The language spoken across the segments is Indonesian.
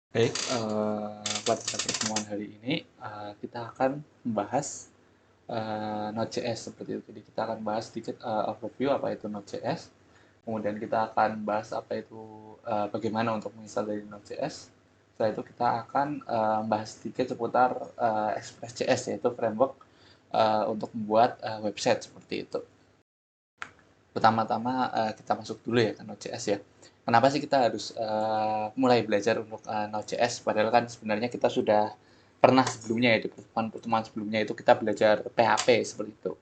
Baik, pada pertemuan hari ini, kita akan membahas, Node.js seperti itu. Jadi kita akan bahas sedikit, overview apa itu Node.js, kemudian kita akan bahas apa itu, bagaimana untuk menginstal dari Node.js. Setelah itu kita akan, membahas sedikit seputar, Express.js, yaitu framework, untuk membuat, website seperti itu. Pertama-tama, kita masuk dulu ya ke Node.js ya. Kenapa sih kita harus, mulai belajar untuk, Node.js, padahal kan sebenarnya kita sudah pernah sebelumnya ya, di pertemuan-pertemuan sebelumnya itu kita belajar PHP seperti itu.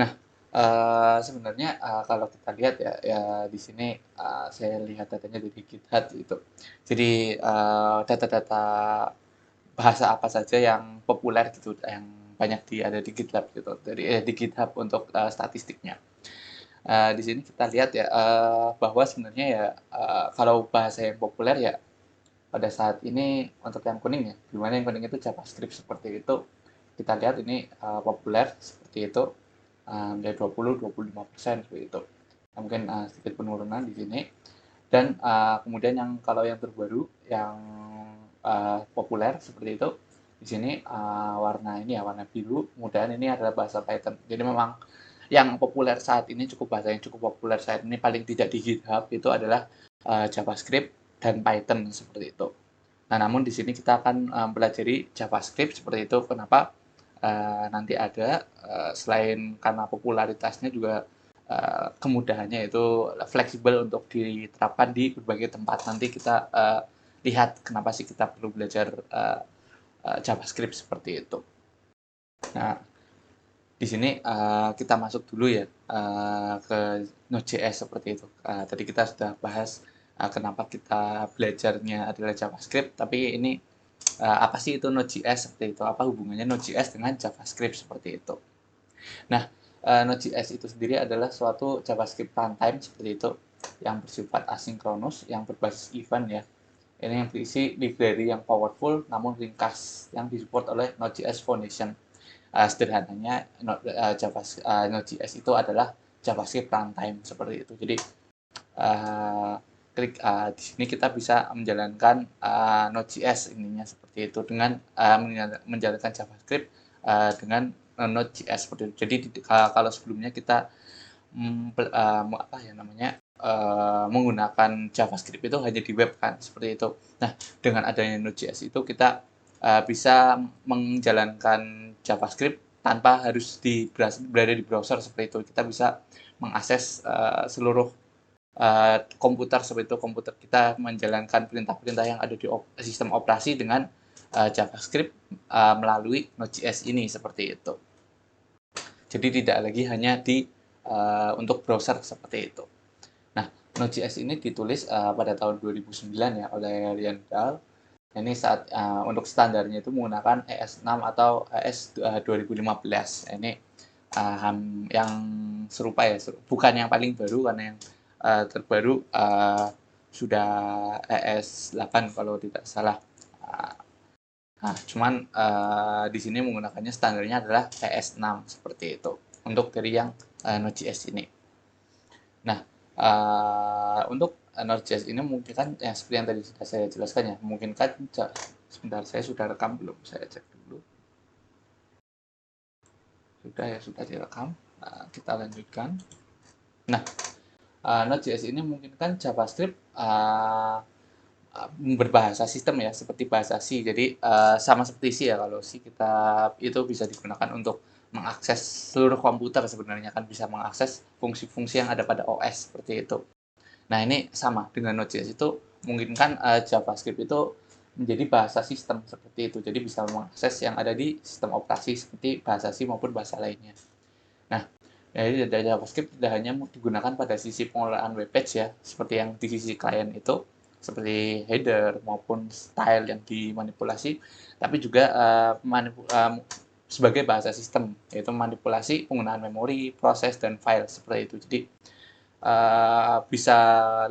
Nah, sebenarnya, kalau kita lihat ya, ya di sini, saya lihat datanya dari GitHub gitu. Jadi, data-data bahasa apa saja yang populer gitu, yang banyak ada di GitLab gitu, di GitHub untuk, statistiknya. Di sini kita lihat ya, bahwa sebenarnya ya, kalau bahasa yang populer ya pada saat ini untuk yang kuning ya, di mana yang kuning itu JavaScript seperti itu. Kita lihat ini, populer seperti itu, dari 20-25% seperti itu. Nah, mungkin, sedikit penurunan di sini dan, kemudian yang kalau yang terbaru yang, populer seperti itu, di sini, warna ini ya, warna biru, kemudian ini adalah bahasa Python. Jadi memang yang populer saat ini bahasa yang cukup populer saat ini paling tidak di GitHub itu adalah, JavaScript dan Python seperti itu. Nah, namun di sini kita akan, mempelajari JavaScript seperti itu. Kenapa? Nanti ada, selain karena popularitasnya juga, kemudahannya itu fleksibel untuk diterapkan di berbagai tempat. Nanti kita, lihat kenapa sih kita perlu belajar, JavaScript seperti itu. Nah, di sini, kita masuk dulu ya, ke Node.js seperti itu. Tadi kita sudah bahas, kenapa kita belajarnya adalah JavaScript, tapi ini, apa sih itu Node.js seperti itu? Apa hubungannya Node.js dengan JavaScript seperti itu? Nah, Node.js itu sendiri adalah suatu JavaScript runtime seperti itu, yang bersifat asinkronus, yang berbasis event ya. Ini yang berisi library yang powerful namun ringkas, yang disupport oleh Node.js Foundation. Sederhananya, Node.js itu adalah JavaScript runtime seperti itu. Jadi, uh, di sini kita bisa menjalankan Node.js ininya seperti itu dengan menjalankan JavaScript dengan Node.js seperti itu. Jadi kalau sebelumnya kita apa ya namanya menggunakan JavaScript itu hanya di web kan seperti itu. Nah, dengan adanya Node.js itu kita bisa menjalankan JavaScript tanpa harus berada di browser seperti itu. Kita bisa mengakses seluruh komputer seperti itu, komputer kita menjalankan perintah-perintah yang ada di sistem operasi dengan JavaScript melalui Node.js ini seperti itu. Jadi tidak lagi hanya untuk browser seperti itu. Nah, Node.js ini ditulis pada tahun 2009 ya oleh Ryan Dahl. Ini saat untuk standarnya itu menggunakan ES6 atau ES 2015. Ini yang serupa ya, bukan yang paling baru karena yang terbaru sudah ES8 kalau tidak salah. Nah, cuman di sini menggunakannya standarnya adalah ES6 seperti itu untuk dari yang Node.js ini. Nah, untuk Node.js ini memungkinkan ya seperti yang tadi sudah saya jelaskan ya, memungkinkan sebentar saya sudah rekam belum? Saya cek dulu. Sudah ya, sudah direkam. Kita lanjutkan. Nah, Node.js ini memungkinkan JavaScript berbahasa sistem ya, seperti bahasa C. Jadi sama seperti C ya, kalau C kita itu bisa digunakan untuk mengakses seluruh komputer sebenarnya kan bisa mengakses fungsi-fungsi yang ada pada OS seperti itu. Nah, ini sama dengan Node.js itu memungkinkan JavaScript itu menjadi bahasa sistem seperti itu. Jadi bisa mengakses yang ada di sistem operasi seperti bahasa C maupun bahasa lainnya. Nah, dari JavaScript tidak hanya digunakan pada sisi pengelolaan web page ya, seperti yang di sisi klien itu, seperti header maupun style yang dimanipulasi, tapi juga sebagai bahasa sistem, yaitu manipulasi penggunaan memori, proses, dan file seperti itu. Jadi bisa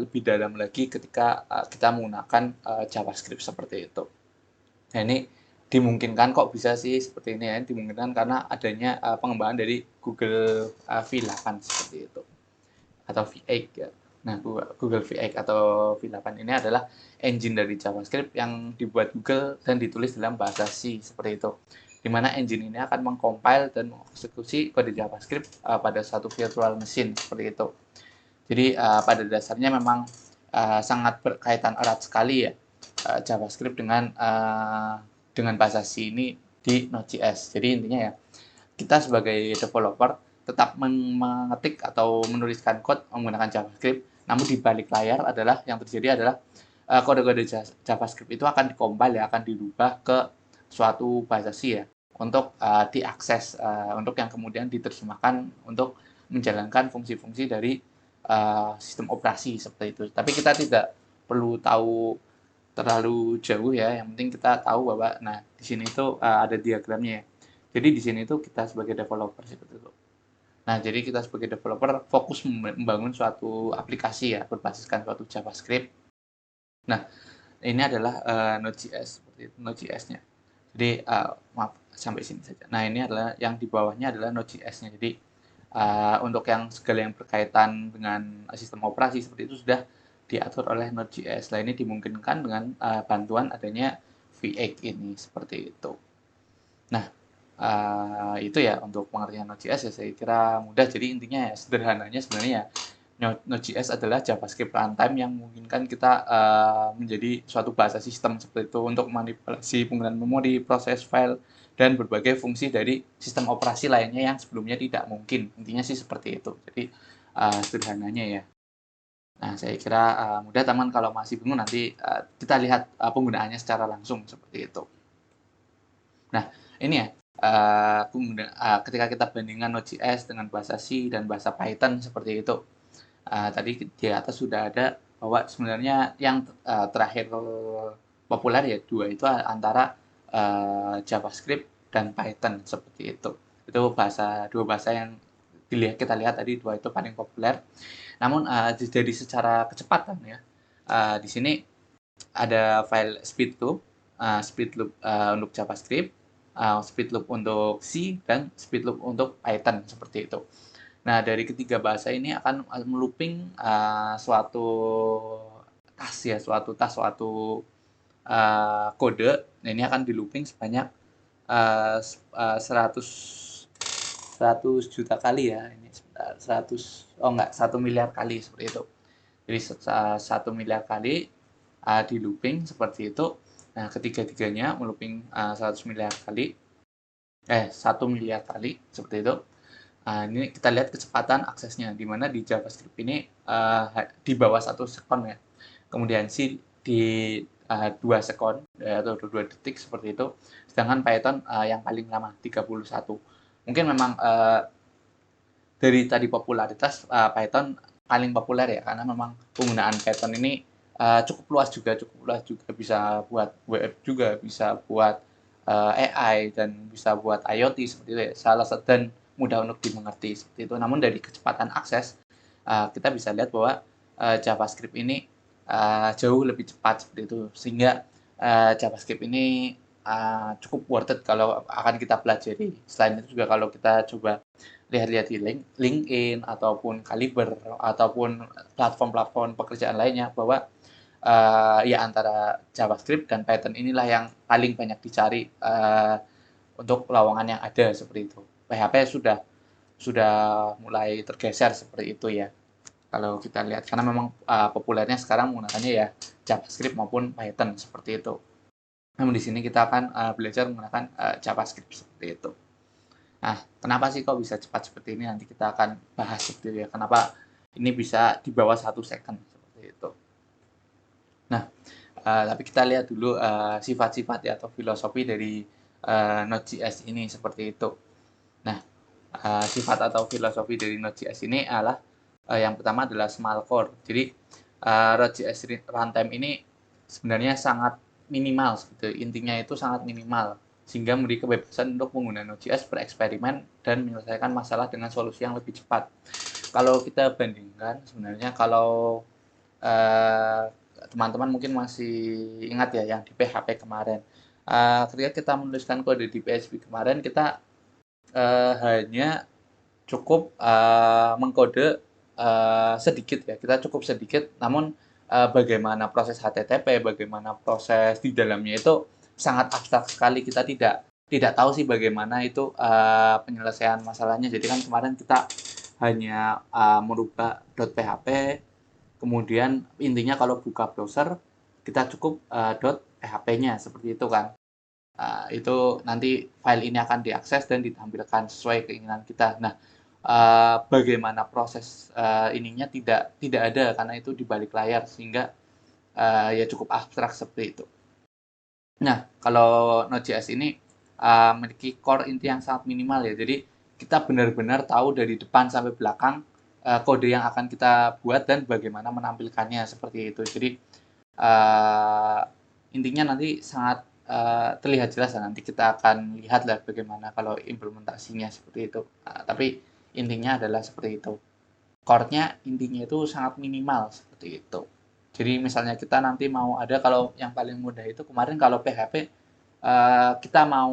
lebih dalam lagi ketika kita menggunakan JavaScript seperti itu. Nah, ini dimungkinkan kok bisa sih seperti ini ya, dimungkinkan karena adanya pengembangan dari Google V8 seperti itu atau V8 ya. Nah, Google V8 atau V8 ini adalah engine dari JavaScript yang dibuat Google dan ditulis dalam bahasa C seperti itu. Di mana engine ini akan mengcompile dan mengeksekusi kode JavaScript pada satu virtual machine seperti itu. Jadi pada dasarnya memang sangat berkaitan erat sekali ya JavaScript dengan bahasa C ini di Node.js. Jadi intinya ya kita sebagai developer tetap mengetik atau menuliskan code menggunakan JavaScript, namun di balik layar adalah yang terjadi adalah kode-kode JavaScript itu akan dikompil ya, akan dirubah ke suatu bahasa C ya, untuk diakses, untuk yang kemudian diterjemahkan untuk menjalankan fungsi-fungsi dari sistem operasi seperti itu. Tapi kita tidak perlu tahu terlalu jauh ya, yang penting kita tahu bahwa nah di sini itu ada diagramnya ya. Jadi di sini itu kita sebagai developer seperti itu. Nah, jadi kita sebagai developer fokus membangun suatu aplikasi ya berbasiskan suatu JavaScript. Nah, ini adalah Node.js seperti itu, Node.js-nya. Jadi maaf sampai sini saja. Nah, ini adalah yang di bawahnya adalah Node.js-nya. Jadi untuk yang segala yang berkaitan dengan sistem operasi seperti itu sudah diatur oleh Node.js. Nah, ini dimungkinkan dengan bantuan adanya V8 ini seperti itu. Nah, itu ya untuk pengertian Node.js ya saya kira mudah. Jadi intinya ya sederhananya sebenarnya ya Node.js adalah JavaScript runtime yang memungkinkan kita menjadi suatu bahasa sistem seperti itu untuk manipulasi penggunaan memori, proses file, dan berbagai fungsi dari sistem operasi lainnya yang sebelumnya tidak mungkin. Intinya sih seperti itu. Jadi sederhananya ya. Nah, saya kira mudah teman kalau masih bingung nanti kita lihat penggunaannya secara langsung seperti itu. Nah, ini ya ketika kita bandingkan Node.js dengan bahasa C dan bahasa Python seperti itu. Tadi di atas sudah ada bahwa sebenarnya yang terakhir populer ya dua itu antara JavaScript dan Python seperti itu. Itu dua bahasa yang kita lihat tadi dua itu paling populer. Namun dari secara kecepatan ya di sini ada file speed loop untuk JavaScript, speed loop untuk C, dan speed loop untuk Python seperti itu. Nah, dari ketiga bahasa ini akan melooping suatu suatu kode. Nah, ini akan di looping sebanyak 100 100 juta kali ya. Ini 100 oh enggak 1 miliar kali seperti itu. Jadi 1 miliar kali di looping seperti itu. Nah, ketiga-tiganya melooping 100 miliar kali 1 miliar kali seperti itu. Ini kita lihat kecepatan aksesnya, di mana di JavaScript ini di bawah 1 sekon ya. Kemudian C di 2 sekon atau 2 detik seperti itu. Sedangkan Python yang paling lama 31. Mungkin memang dari tadi popularitas Python paling populer ya, karena memang penggunaan Python ini cukup luas juga bisa buat web juga, bisa buat AI dan bisa buat IoT seperti itu ya. Salah satu dan mudah untuk dimengerti seperti itu. Namun dari kecepatan akses kita bisa lihat bahwa JavaScript ini jauh lebih cepat seperti itu, sehingga JavaScript ini cukup worth it kalau akan kita pelajari. Selain itu juga kalau kita coba lihat-lihat di LinkedIn ataupun Kaliber ataupun platform-platform pekerjaan lainnya bahwa ya antara JavaScript dan Python inilah yang paling banyak dicari untuk lowongan yang ada seperti itu. PHP sudah mulai tergeser seperti itu ya. Kalau kita lihat karena memang populernya sekarang menggunakannya ya JavaScript maupun Python seperti itu. Namun di sini kita akan belajar menggunakan JavaScript seperti itu. Nah, kenapa sih kok bisa cepat seperti ini? Nanti kita akan bahas seperti itu ya. Kenapa ini bisa di bawah 1 second seperti itu. Nah, tapi kita lihat dulu sifat-sifat ya atau filosofi dari Node.js ini seperti itu. Nah, sifat atau filosofi dari Node.js ini adalah yang pertama adalah small core. Jadi Node.js runtime ini sebenarnya sangat minimal gitu. Intinya itu sangat minimal sehingga memberi kebebasan untuk pengguna Node.js bereksperimen dan menyelesaikan masalah dengan solusi yang lebih cepat. Kalau kita bandingkan sebenarnya kalau teman-teman mungkin masih ingat ya yang di PHP kemarin. Ketika kita menuliskan kode di PHP kemarin kita hanya cukup mengkode sedikit ya, kita cukup sedikit, namun bagaimana proses HTTP, bagaimana proses di dalamnya itu sangat abstrak sekali. Kita tidak tahu sih bagaimana itu penyelesaian masalahnya. Jadi kan kemarin kita hanya merubah .php, kemudian intinya kalau buka browser kita cukup .php-nya seperti itu kan. Itu nanti file ini akan diakses dan ditampilkan sesuai keinginan kita. Nah, bagaimana proses ininya tidak ada karena itu di balik layar sehingga ya cukup abstrak seperti itu. Nah, kalau Node.js ini memiliki core inti yang sangat minimal ya. Jadi kita benar-benar tahu dari depan sampai belakang kode yang akan kita buat dan bagaimana menampilkannya seperti itu. Jadi uh, intinya nanti sangat terlihat jelas ya. Nanti kita akan lihat lah bagaimana kalau implementasinya seperti itu. Tapi intinya adalah seperti itu. Core-nya intinya itu sangat minimal seperti itu. Jadi misalnya kita nanti mau ada kalau yang paling mudah itu kemarin kalau PHP kita mau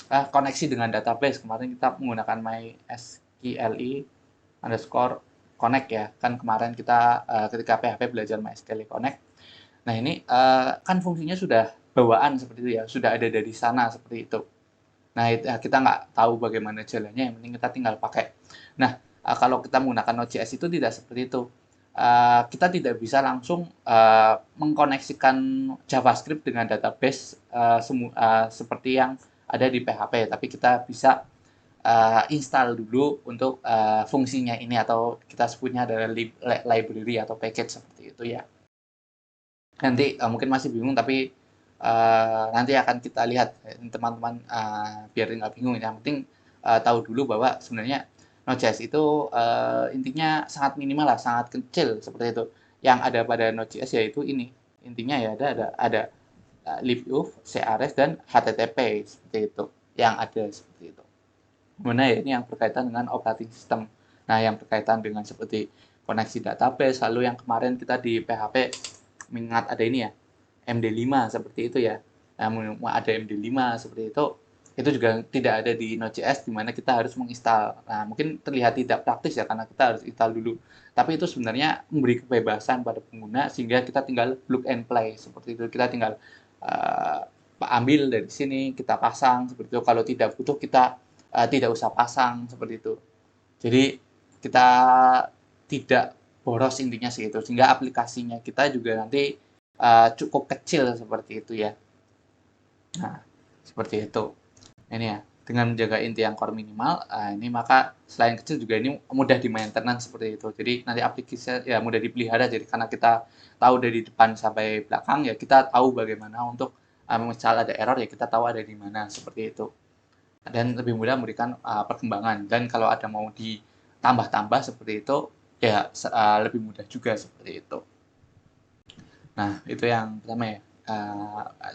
koneksi dengan database kemarin kita menggunakan MySQLi underscore connect ya kan kemarin kita ketika PHP belajar MySQLi connect. Nah ini kan fungsinya sudah bawaan seperti itu ya sudah ada dari sana seperti itu. Nah kita nggak tahu bagaimana jalannya yang penting kita tinggal pakai. Nah kalau kita menggunakan Node.js itu tidak seperti itu. Kita tidak bisa langsung mengkoneksikan JavaScript dengan database seperti yang ada di PHP, tapi kita bisa install dulu untuk fungsinya ini atau kita sebutnya adalah library atau package seperti itu ya. Nanti mungkin masih bingung tapi nanti akan kita lihat teman-teman biar nggak bingung. Yang penting tahu dulu bahwa sebenarnya Node.js itu intinya sangat minimal lah, sangat kecil seperti itu. Yang ada pada Node.js yaitu ini. Intinya ya ada libuf, CRS dan HTTP seperti itu. Yang ada seperti itu. Mana ya ini yang berkaitan dengan operating system. Nah, yang berkaitan dengan seperti koneksi database, lalu yang kemarin kita di PHP mengingat ada ini ya, MD5 seperti itu ya. Nah, ada MD5 seperti itu juga tidak ada di Node.js di mana kita harus menginstal. Nah, mungkin terlihat tidak praktis ya karena kita harus install dulu. Tapi itu sebenarnya memberi kebebasan pada pengguna sehingga kita tinggal plug and play seperti itu. Kita tinggal uh, ambil dari sini, kita pasang seperti itu. Kalau tidak butuh kita tidak usah pasang seperti itu. Jadi kita tidak boros intinya segitu sehingga aplikasinya kita juga nanti cukup kecil seperti itu ya. Nah, seperti itu. Ini ya, dengan menjaga inti yang core minimal, ini maka selain kecil juga ini mudah di maintenance seperti itu. Jadi nanti aplikasi ya mudah dipelihara. Jadi karena kita tahu dari depan sampai belakang ya kita tahu bagaimana untuk misal ada error ya kita tahu ada di mana seperti itu. Dan lebih mudah memberikan perkembangan. Dan kalau ada mau ditambah-tambah seperti itu ya lebih mudah juga seperti itu. Nah, itu yang pertama ya.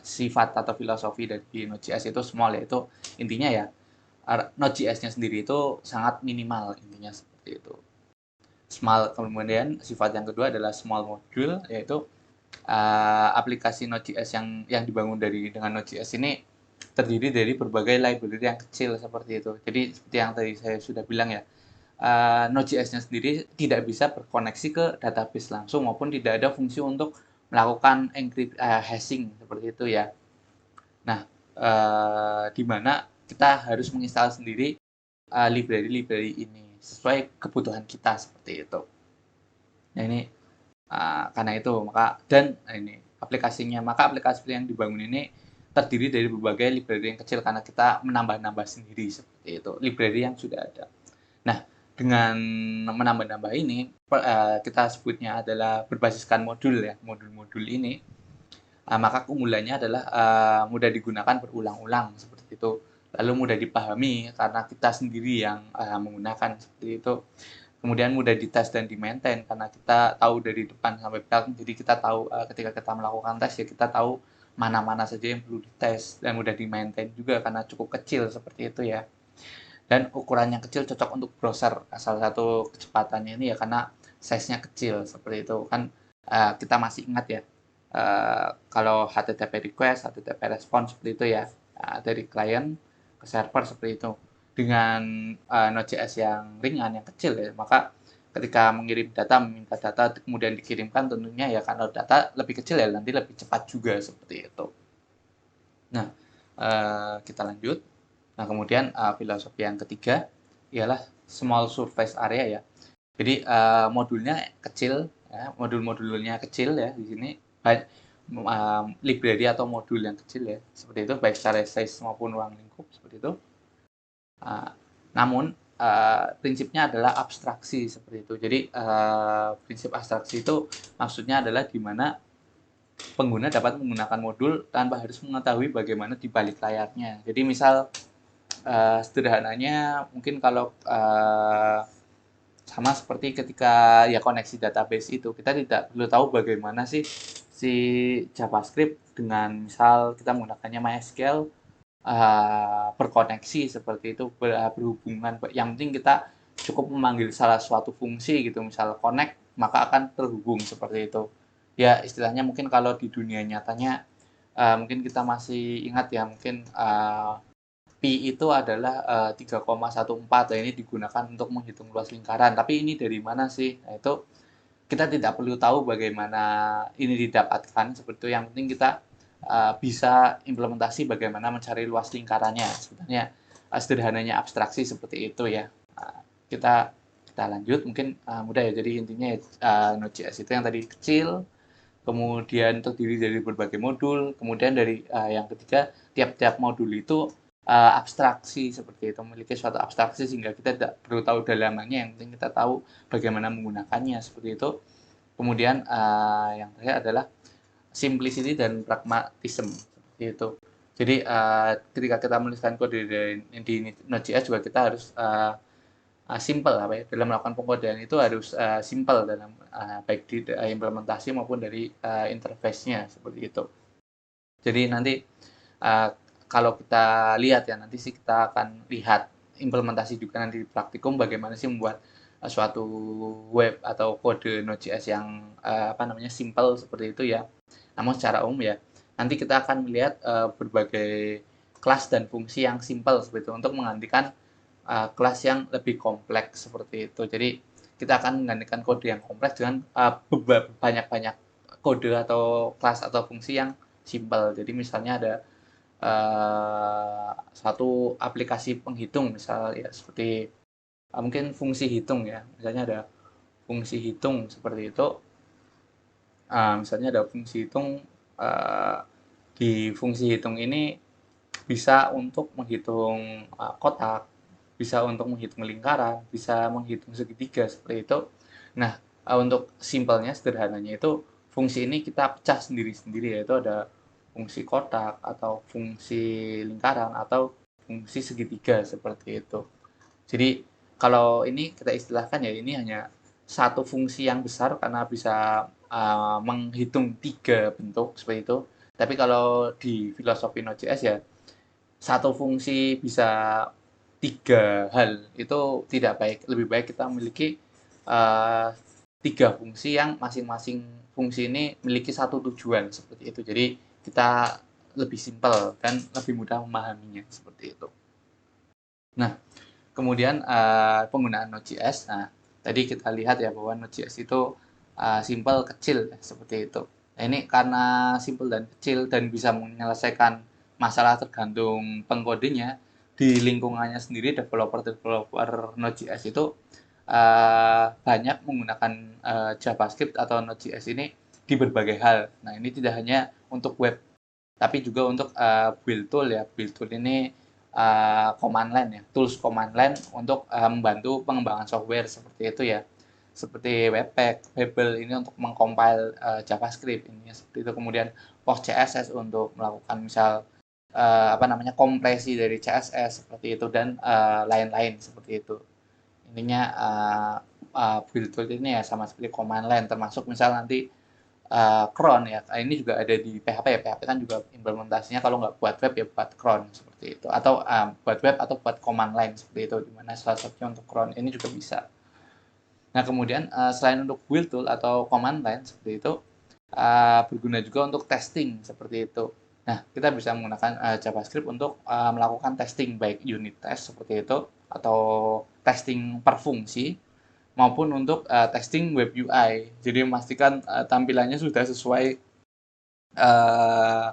Sifat atau filosofi dari Node.js itu small yaitu intinya ya Node.js-nya sendiri itu sangat minimal intinya seperti itu. Small kemudian sifat yang kedua adalah small module yaitu aplikasi Node.js yang dibangun dengan Node.js ini terdiri dari berbagai library yang kecil seperti itu. Jadi seperti yang tadi saya sudah bilang ya, Node.js-nya sendiri tidak bisa berkoneksi ke database langsung maupun tidak ada fungsi untuk melakukan hashing seperti itu ya. Nah, di mana kita harus menginstal sendiri library-library ini sesuai kebutuhan kita seperti itu. Nah ini karena itu ini aplikasinya aplikasi yang dibangun ini terdiri dari berbagai library yang kecil karena kita menambah-nambah sendiri seperti itu library yang sudah ada. Nah dengan menambah-nambah ini kita sebutnya adalah berbasiskan modul ya modul-modul ini maka keunggulannya adalah mudah digunakan berulang-ulang seperti itu lalu mudah dipahami karena kita sendiri yang menggunakan seperti itu. Kemudian mudah dites dan di-maintain karena kita tahu dari depan sampai belakang. Jadi kita tahu ketika kita melakukan tes ya kita tahu mana-mana saja yang perlu dites dan mudah di-maintain juga karena cukup kecil seperti itu ya. Dan ukurannya kecil cocok untuk browser. Salah satu kecepatannya ini ya karena size-nya kecil seperti itu. Kan kita masih ingat ya kalau HTTP request, HTTP response seperti itu ya dari client ke server seperti itu. Dengan Node.js yang ringan, yang kecil ya, maka ketika mengirim data, meminta data kemudian dikirimkan, tentunya ya kalau data lebih kecil ya nanti lebih cepat juga seperti itu. Nah, kita lanjut. Nah, kemudian filosofi yang ketiga ialah small surface area ya. Jadi modulnya kecil, ya, modul-modulnya kecil ya di sini, baik library atau modul yang kecil ya, seperti itu, baik secara size maupun ruang lingkup seperti itu. Namun prinsipnya adalah abstraksi seperti itu. Jadi prinsip abstraksi itu maksudnya adalah di mana pengguna dapat menggunakan modul tanpa harus mengetahui bagaimana di balik layarnya. Jadi misal sederhananya mungkin kalau sama seperti ketika ya koneksi database itu, kita tidak perlu tahu bagaimana sih si JavaScript dengan misal kita menggunakannya MySQL berkoneksi seperti itu, berhubungan. Yang penting kita cukup memanggil salah suatu fungsi gitu, misal connect maka akan terhubung seperti itu. Ya istilahnya mungkin kalau di dunia nyatanya mungkin kita masih ingat ya, mungkin pi itu adalah 3,14, ya ini digunakan untuk menghitung luas lingkaran. Tapi ini dari mana sih? Nah, itu kita tidak perlu tahu bagaimana ini didapatkan seperti itu. Yang penting kita bisa implementasi bagaimana mencari luas lingkarannya. Sebenarnya sederhananya abstraksi seperti itu ya. Kita kita lanjut mungkin mudah ya. Jadi intinya Node.js itu yang tadi kecil, kemudian terdiri dari berbagai modul, kemudian dari yang ketiga tiap-tiap modul itu abstraksi seperti itu, memiliki suatu abstraksi sehingga kita tidak perlu tahu dalamannya, yang penting kita tahu bagaimana menggunakannya seperti itu. Kemudian yang terakhir adalah simplicity dan pragmatism seperti itu. Jadi ketika kita menuliskan kode di Node.js juga kita harus simple apa ya, dalam melakukan pengkodean itu harus simple dalam baik di implementasi maupun dari interface-nya seperti itu. Jadi nanti kalau kita lihat ya, nanti sih kita akan lihat implementasi juga nanti di praktikum bagaimana sih membuat suatu web atau kode Node.js yang simple seperti itu ya. Namun secara umum ya, nanti kita akan melihat berbagai kelas dan fungsi yang simple seperti itu untuk menggantikan kelas yang lebih kompleks seperti itu. Jadi kita akan menggantikan kode yang kompleks dengan banyak-banyak kode atau kelas atau fungsi yang simple. Jadi misalnya ada satu aplikasi penghitung misal ya, seperti mungkin fungsi hitung ya. Misalnya ada fungsi hitung seperti itu. Misalnya ada fungsi hitung, di fungsi hitung ini bisa untuk menghitung kotak, bisa untuk menghitung lingkaran, bisa menghitung segitiga seperti itu. Nah, untuk simpelnya, sederhananya itu fungsi ini kita pecah sendiri-sendiri, yaitu ada fungsi kotak atau fungsi lingkaran atau fungsi segitiga seperti itu. Jadi kalau ini kita istilahkan ya, ini hanya satu fungsi yang besar karena bisa menghitung 3 bentuk seperti itu. Tapi kalau di filosofi Node.js ya, satu fungsi bisa 3 hal, itu tidak baik. Lebih baik kita memiliki 3 fungsi yang masing-masing fungsi ini memiliki satu tujuan seperti itu. Jadi kita lebih simpel dan lebih mudah memahaminya seperti itu. Nah, kemudian penggunaan Node.js. Nah, tadi kita lihat ya bahwa Node.js itu simple, kecil ya, seperti itu. Nah, ini karena simple dan kecil dan bisa menyelesaikan masalah tergantung pengkodenya, di lingkungannya sendiri developer Node.js itu banyak menggunakan JavaScript atau Node.js ini di berbagai hal. Nah, ini tidak hanya untuk web, tapi juga untuk build tool ya. Build tool ini command line ya, tools command line untuk membantu pengembangan software seperti itu ya. Seperti Webpack, Babel ini untuk mengcompile JavaScript ini seperti itu. Kemudian PostCSS untuk melakukan misal kompresi dari CSS seperti itu dan lain-lain seperti itu. Intinya build tool ini ya sama seperti command line, termasuk misal nanti cron ya. Ini juga ada di PHP ya. PHP kan juga implementasinya kalau nggak buat web ya buat cron seperti itu. Atau buat web atau buat command line seperti itu. Dimana salah satunya untuk cron ini juga bisa. Nah kemudian selain untuk build tool atau command line seperti itu, berguna juga untuk testing seperti itu. Nah kita bisa menggunakan JavaScript untuk melakukan testing baik unit test seperti itu atau testing per fungsi. maupun untuk testing web UI. Jadi memastikan tampilannya sudah sesuai uh,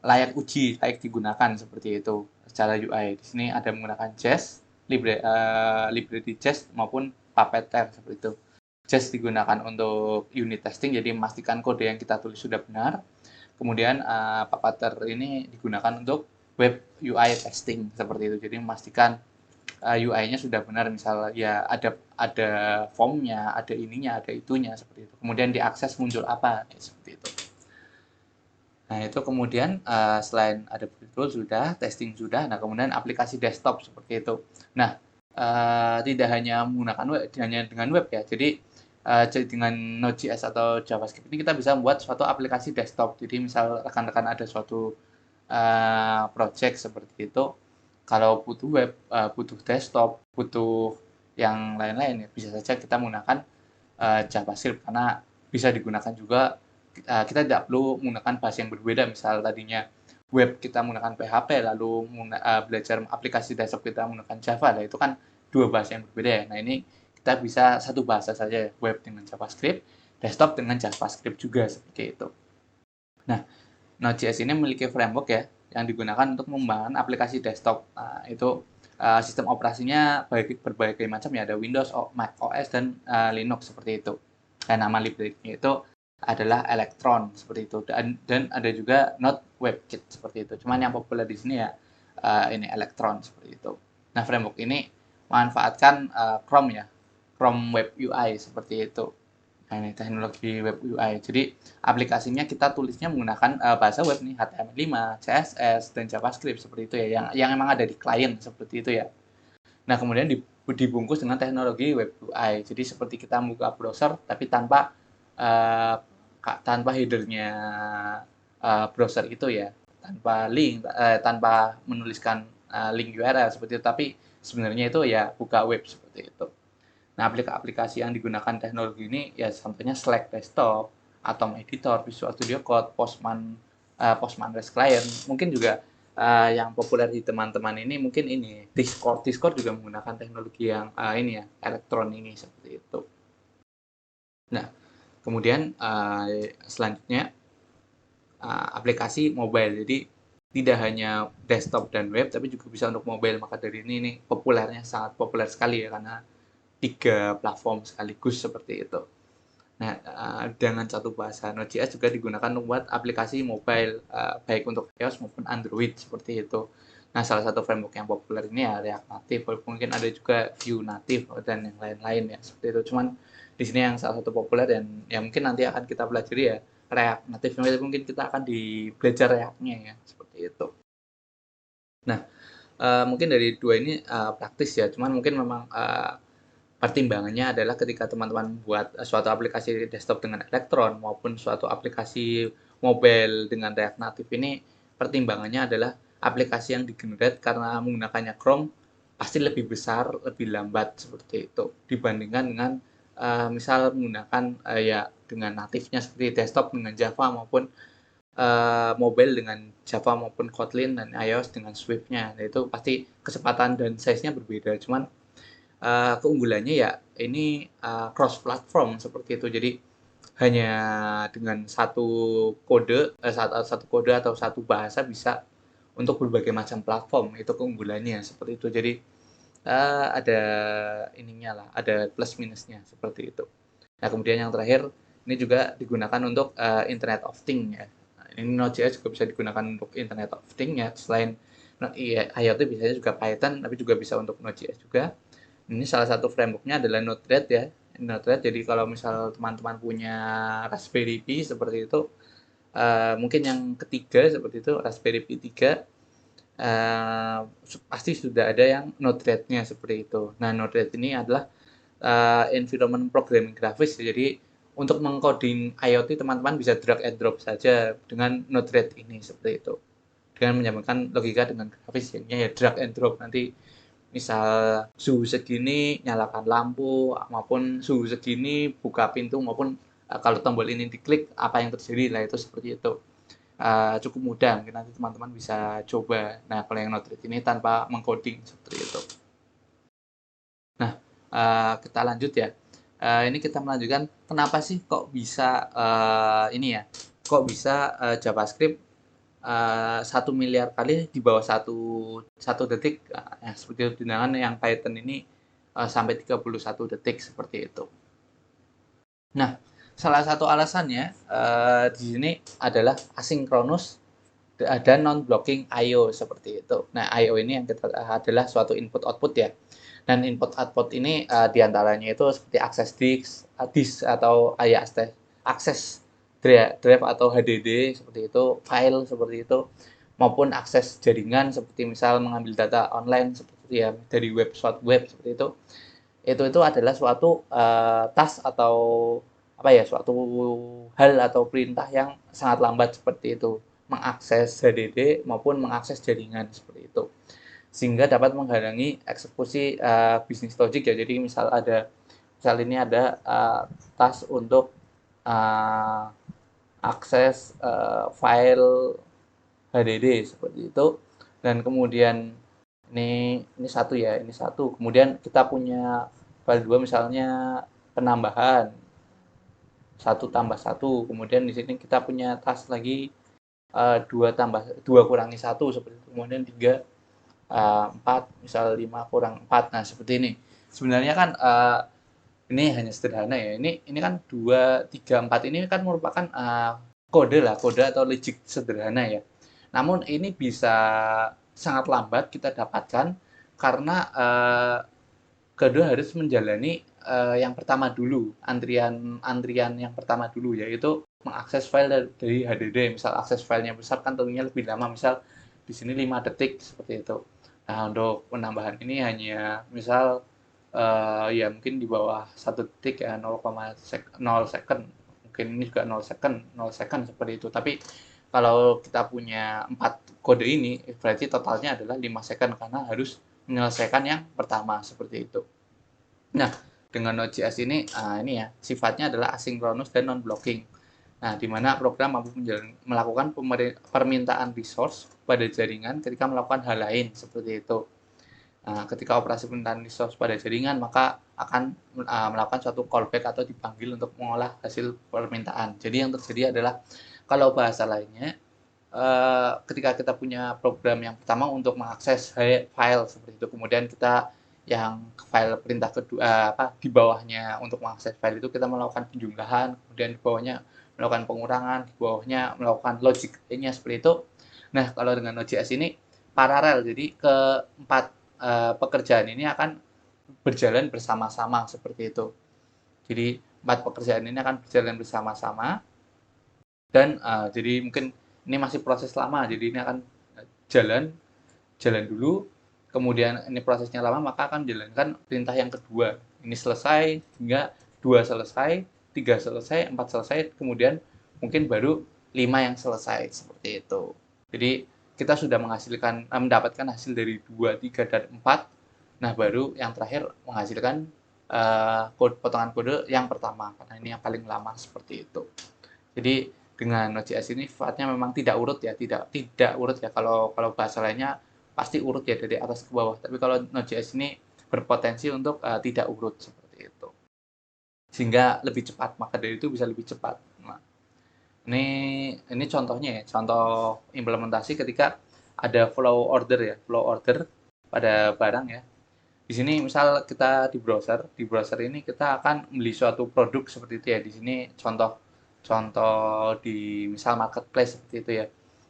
layak uji, layak digunakan seperti itu secara UI. Di sini ada menggunakan Jest, library Jest maupun Puppeteer seperti itu. Jest digunakan untuk unit testing, jadi memastikan kode yang kita tulis sudah benar. Kemudian Puppeteer ini digunakan untuk web UI testing seperti itu. Jadi memastikan UI-nya sudah benar, misalnya ya ada formnya, ada ininya, ada itunya seperti itu. Kemudian diakses muncul apa ya, seperti itu. Nah, itu kemudian selain ada tool sudah, testing sudah, nah kemudian aplikasi desktop seperti itu. Nah, tidak hanya menggunakan web, hanya dengan web ya. Jadi dengan Node.js atau JavaScript ini kita bisa membuat suatu aplikasi desktop. Jadi misal rekan-rekan ada suatu project seperti itu, kalau butuh web, butuh desktop, butuh yang lain-lain ya bisa saja kita menggunakan JavaScript karena bisa digunakan juga. Kita tidak perlu menggunakan bahasa yang berbeda, misal tadinya web kita menggunakan PHP lalu belajar aplikasi desktop kita menggunakan Java, nah itu kan dua bahasa yang berbeda ya. Nah ini kita bisa satu bahasa saja, web dengan JavaScript, desktop dengan JavaScript juga seperti itu. Nah, Node.js ini memiliki framework ya yang digunakan untuk membangun aplikasi desktop. Nah, itu sistem operasinya berbagai macam ya, ada Windows, Mac OS dan Linux seperti itu. Dan nama library-nya itu adalah Electron seperti itu, dan ada juga Node WebKit seperti itu. Cuman yang populer di sini ya ini Electron seperti itu. Nah, framework ini memanfaatkan Chrome ya, Chrome Web UI seperti itu. Nah, ini teknologi web UI. Jadi aplikasinya kita tulisnya menggunakan bahasa web nih, HTML5, CSS dan JavaScript seperti itu ya, yang emang ada di klien seperti itu ya. Nah, kemudian dibungkus dengan teknologi web UI. Jadi seperti kita buka browser tapi tanpa headernya browser itu ya, tanpa link, tanpa menuliskan link URL seperti itu, tapi sebenarnya itu ya buka web seperti itu. Nah, aplikasi yang digunakan teknologi ini ya contohnya Slack Desktop, Atom Editor, Visual Studio Code, Postman REST Client, mungkin juga yang populer di teman-teman ini mungkin ini Discord. Discord juga menggunakan teknologi yang ini ya, elektron ini seperti itu. Nah, kemudian selanjutnya aplikasi mobile. Jadi tidak hanya desktop dan web, tapi juga bisa untuk mobile. Maka dari ini populernya sangat populer sekali ya, karena 3 platform sekaligus seperti itu. Nah, dengan satu bahasa Node.js juga digunakan untuk membuat aplikasi mobile, baik untuk iOS maupun Android seperti itu. Nah, salah satu framework yang populer ini ya React Native, mungkin ada juga Vue Native dan yang lain-lain ya seperti itu. Cuman di sini yang salah satu populer dan ya mungkin nanti akan kita pelajari ya React Native, mungkin kita akan belajar React-nya ya seperti itu. Nah, mungkin dari dua ini praktis ya, cuman mungkin memang pertimbangannya adalah ketika teman-teman buat suatu aplikasi desktop dengan Electron maupun suatu aplikasi mobile dengan React Native ini, pertimbangannya adalah aplikasi yang digenerate karena menggunakannya Chrome pasti lebih besar, lebih lambat seperti itu dibandingkan dengan misal menggunakan ya dengan natifnya seperti desktop dengan Java maupun mobile dengan Java maupun Kotlin dan iOS dengan Swift-nya. Nah, itu pasti kecepatan dan size-nya berbeda. Cuman keunggulannya ya ini cross platform seperti itu. Jadi hanya dengan satu kode atau satu bahasa bisa untuk berbagai macam platform. Itu keunggulannya seperti itu. Jadi ada ininya lah, ada plus minusnya seperti itu. Nah, kemudian yang terakhir ini juga digunakan untuk Internet of Things ya. Nah, ini Node.js juga bisa digunakan untuk Internet of Things ya. Selain IoT biasanya juga Python, tapi juga bisa untuk Node.js juga. Ini salah satu framework-nya adalah Node-RED ya. Node-RED, jadi kalau misal teman-teman punya Raspberry Pi seperti itu, mungkin yang ketiga seperti itu, Raspberry Pi 3, pasti sudah ada yang Node-RED-nya seperti itu. Nah, Node-RED ini adalah environment programming grafis, jadi untuk mengcoding IoT teman-teman bisa drag and drop saja dengan Node-RED ini seperti itu. Dengan menyamakan logika dengan grafis, ya drag and drop, nanti misal suhu segini nyalakan lampu maupun suhu segini buka pintu maupun kalau tombol ini diklik apa yang terjadi lah, itu seperti itu. Cukup mudah, mungkin nanti teman-teman bisa coba. Nah, kalau yang Node-RED ini tanpa mengcoding seperti itu. Nah, kita lanjut ya. Ini kita melanjutkan kenapa sih kok bisa ini ya, kok bisa JavaScript 1 miliar kali di bawah satu detik, ya seperti itu. Sedangkan yang Python ini sampai 31 detik seperti itu. Nah, salah satu alasannya di sini adalah asinkronus dan non-blocking I/O seperti itu. Nah, I/O ini yang kita adalah suatu input output ya. Dan input output ini diantaranya itu seperti akses disk atau ya akses drive atau HDD seperti itu, file seperti itu, maupun akses jaringan seperti misal mengambil data online seperti ya dari suatu web seperti itu. Itu adalah suatu task atau apa ya, suatu hal atau perintah yang sangat lambat seperti itu, mengakses HDD maupun mengakses jaringan seperti itu, sehingga dapat menghalangi eksekusi bisnis logik ya. Jadi misal ini ada task untuk akses file HDD seperti itu, dan kemudian ini satu ya, ini satu. Kemudian kita punya file 2 misalnya penambahan 1+1. Kemudian di sini kita punya task lagi 2 kurangi 1 seperti itu. Kemudian 3 4 misal 5 kurang 4. Nah, seperti ini. Sebenarnya kan ini hanya sederhana ya. Ini kan 2 3 4 ini kan merupakan kode atau logic sederhana ya. Namun ini bisa sangat lambat kita dapatkan karena kedua harus menjalani yang pertama dulu, antrian yang pertama dulu, yaitu mengakses file dari HDD. Misal akses filenya besar kan tentunya lebih lama, misal di sini 5 detik seperti itu. Nah, untuk penambahan ini hanya misal ya mungkin di bawah 1 detik ya, 0 second. Mungkin ini juga 0 second seperti itu. Tapi kalau kita punya 4 kode ini, berarti totalnya adalah 5 second karena harus menyelesaikan yang pertama seperti itu. Nah, dengan Node.js ini ya sifatnya adalah asinkronus dan non-blocking. Nah, di mana program mampu melakukan permintaan resource pada jaringan ketika melakukan hal lain seperti itu. Nah, ketika operasi permintaan resource pada jaringan, maka akan melakukan suatu callback atau dipanggil untuk mengolah hasil permintaan. Jadi yang terjadi adalah kalau bahasa lainnya, ketika kita punya program yang pertama untuk mengakses file seperti itu, kemudian kita yang file perintah kedua di bawahnya untuk mengakses file itu kita melakukan penjumlahan, kemudian di bawahnya melakukan pengurangan, di bawahnya melakukan logic lainnya seperti itu. Nah, kalau dengan Node.js ini paralel, jadi keempat pekerjaan ini akan berjalan bersama-sama seperti itu. Jadi 4 pekerjaan ini akan berjalan bersama-sama dan jadi mungkin ini masih proses lama, jadi ini akan jalan dulu, kemudian ini prosesnya lama, maka akan menjalankan perintah yang kedua. Ini selesai, hingga 2 selesai, 3 selesai, 4 selesai, kemudian mungkin baru 5 yang selesai, seperti itu. Jadi kita sudah mendapatkan hasil dari 2, 3, dan 4, nah baru yang terakhir menghasilkan potongan kode yang pertama, karena ini yang paling lama seperti itu. Jadi dengan Node.js ini sifatnya memang tidak urut ya, tidak urut ya. Kalau bahasa lainnya pasti urut ya dari atas ke bawah. Tapi kalau Node.js ini berpotensi untuk tidak urut seperti itu. Sehingga lebih cepat, maka dari itu bisa lebih cepat. Nah, ini contohnya ya, contoh implementasi ketika ada flow order pada barang ya. Di sini misal kita di browser ini kita akan beli suatu produk seperti itu ya. Di sini contoh di misal marketplace seperti itu ya.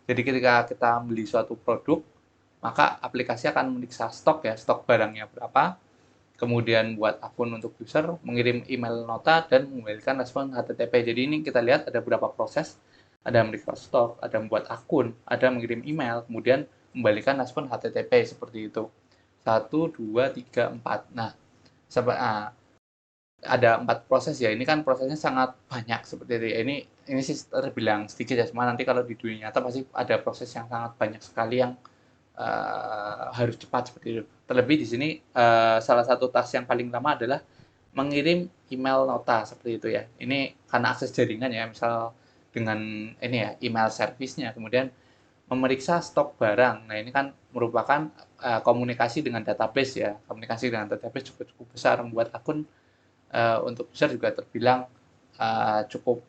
Jadi ketika kita beli suatu produk, maka aplikasi akan memeriksa stok barangnya berapa, kemudian buat akun untuk user, mengirim email nota, dan mengembalikan respon HTTP. Jadi ini kita lihat ada beberapa proses, ada memeriksa stok, ada membuat akun, ada mengirim email, kemudian membalikan respon HTTP seperti itu. 1, 2, 3, 4. Nah, ada 4 proses ya. Ini kan prosesnya sangat banyak seperti itu ya. Ini sih terbilang sedikit ya, cuma nanti kalau di dunia nyata pasti ada proses yang sangat banyak sekali yang harus cepat seperti itu. Terlebih di sini salah satu task yang paling lama adalah mengirim email nota seperti itu ya. Ini karena akses jaringan ya, misal dengan ini ya email service-nya, kemudian memeriksa stok barang. Nah, ini kan merupakan komunikasi dengan database ya. Komunikasi dengan database juga cukup besar, membuat akun untuk user juga terbilang cukup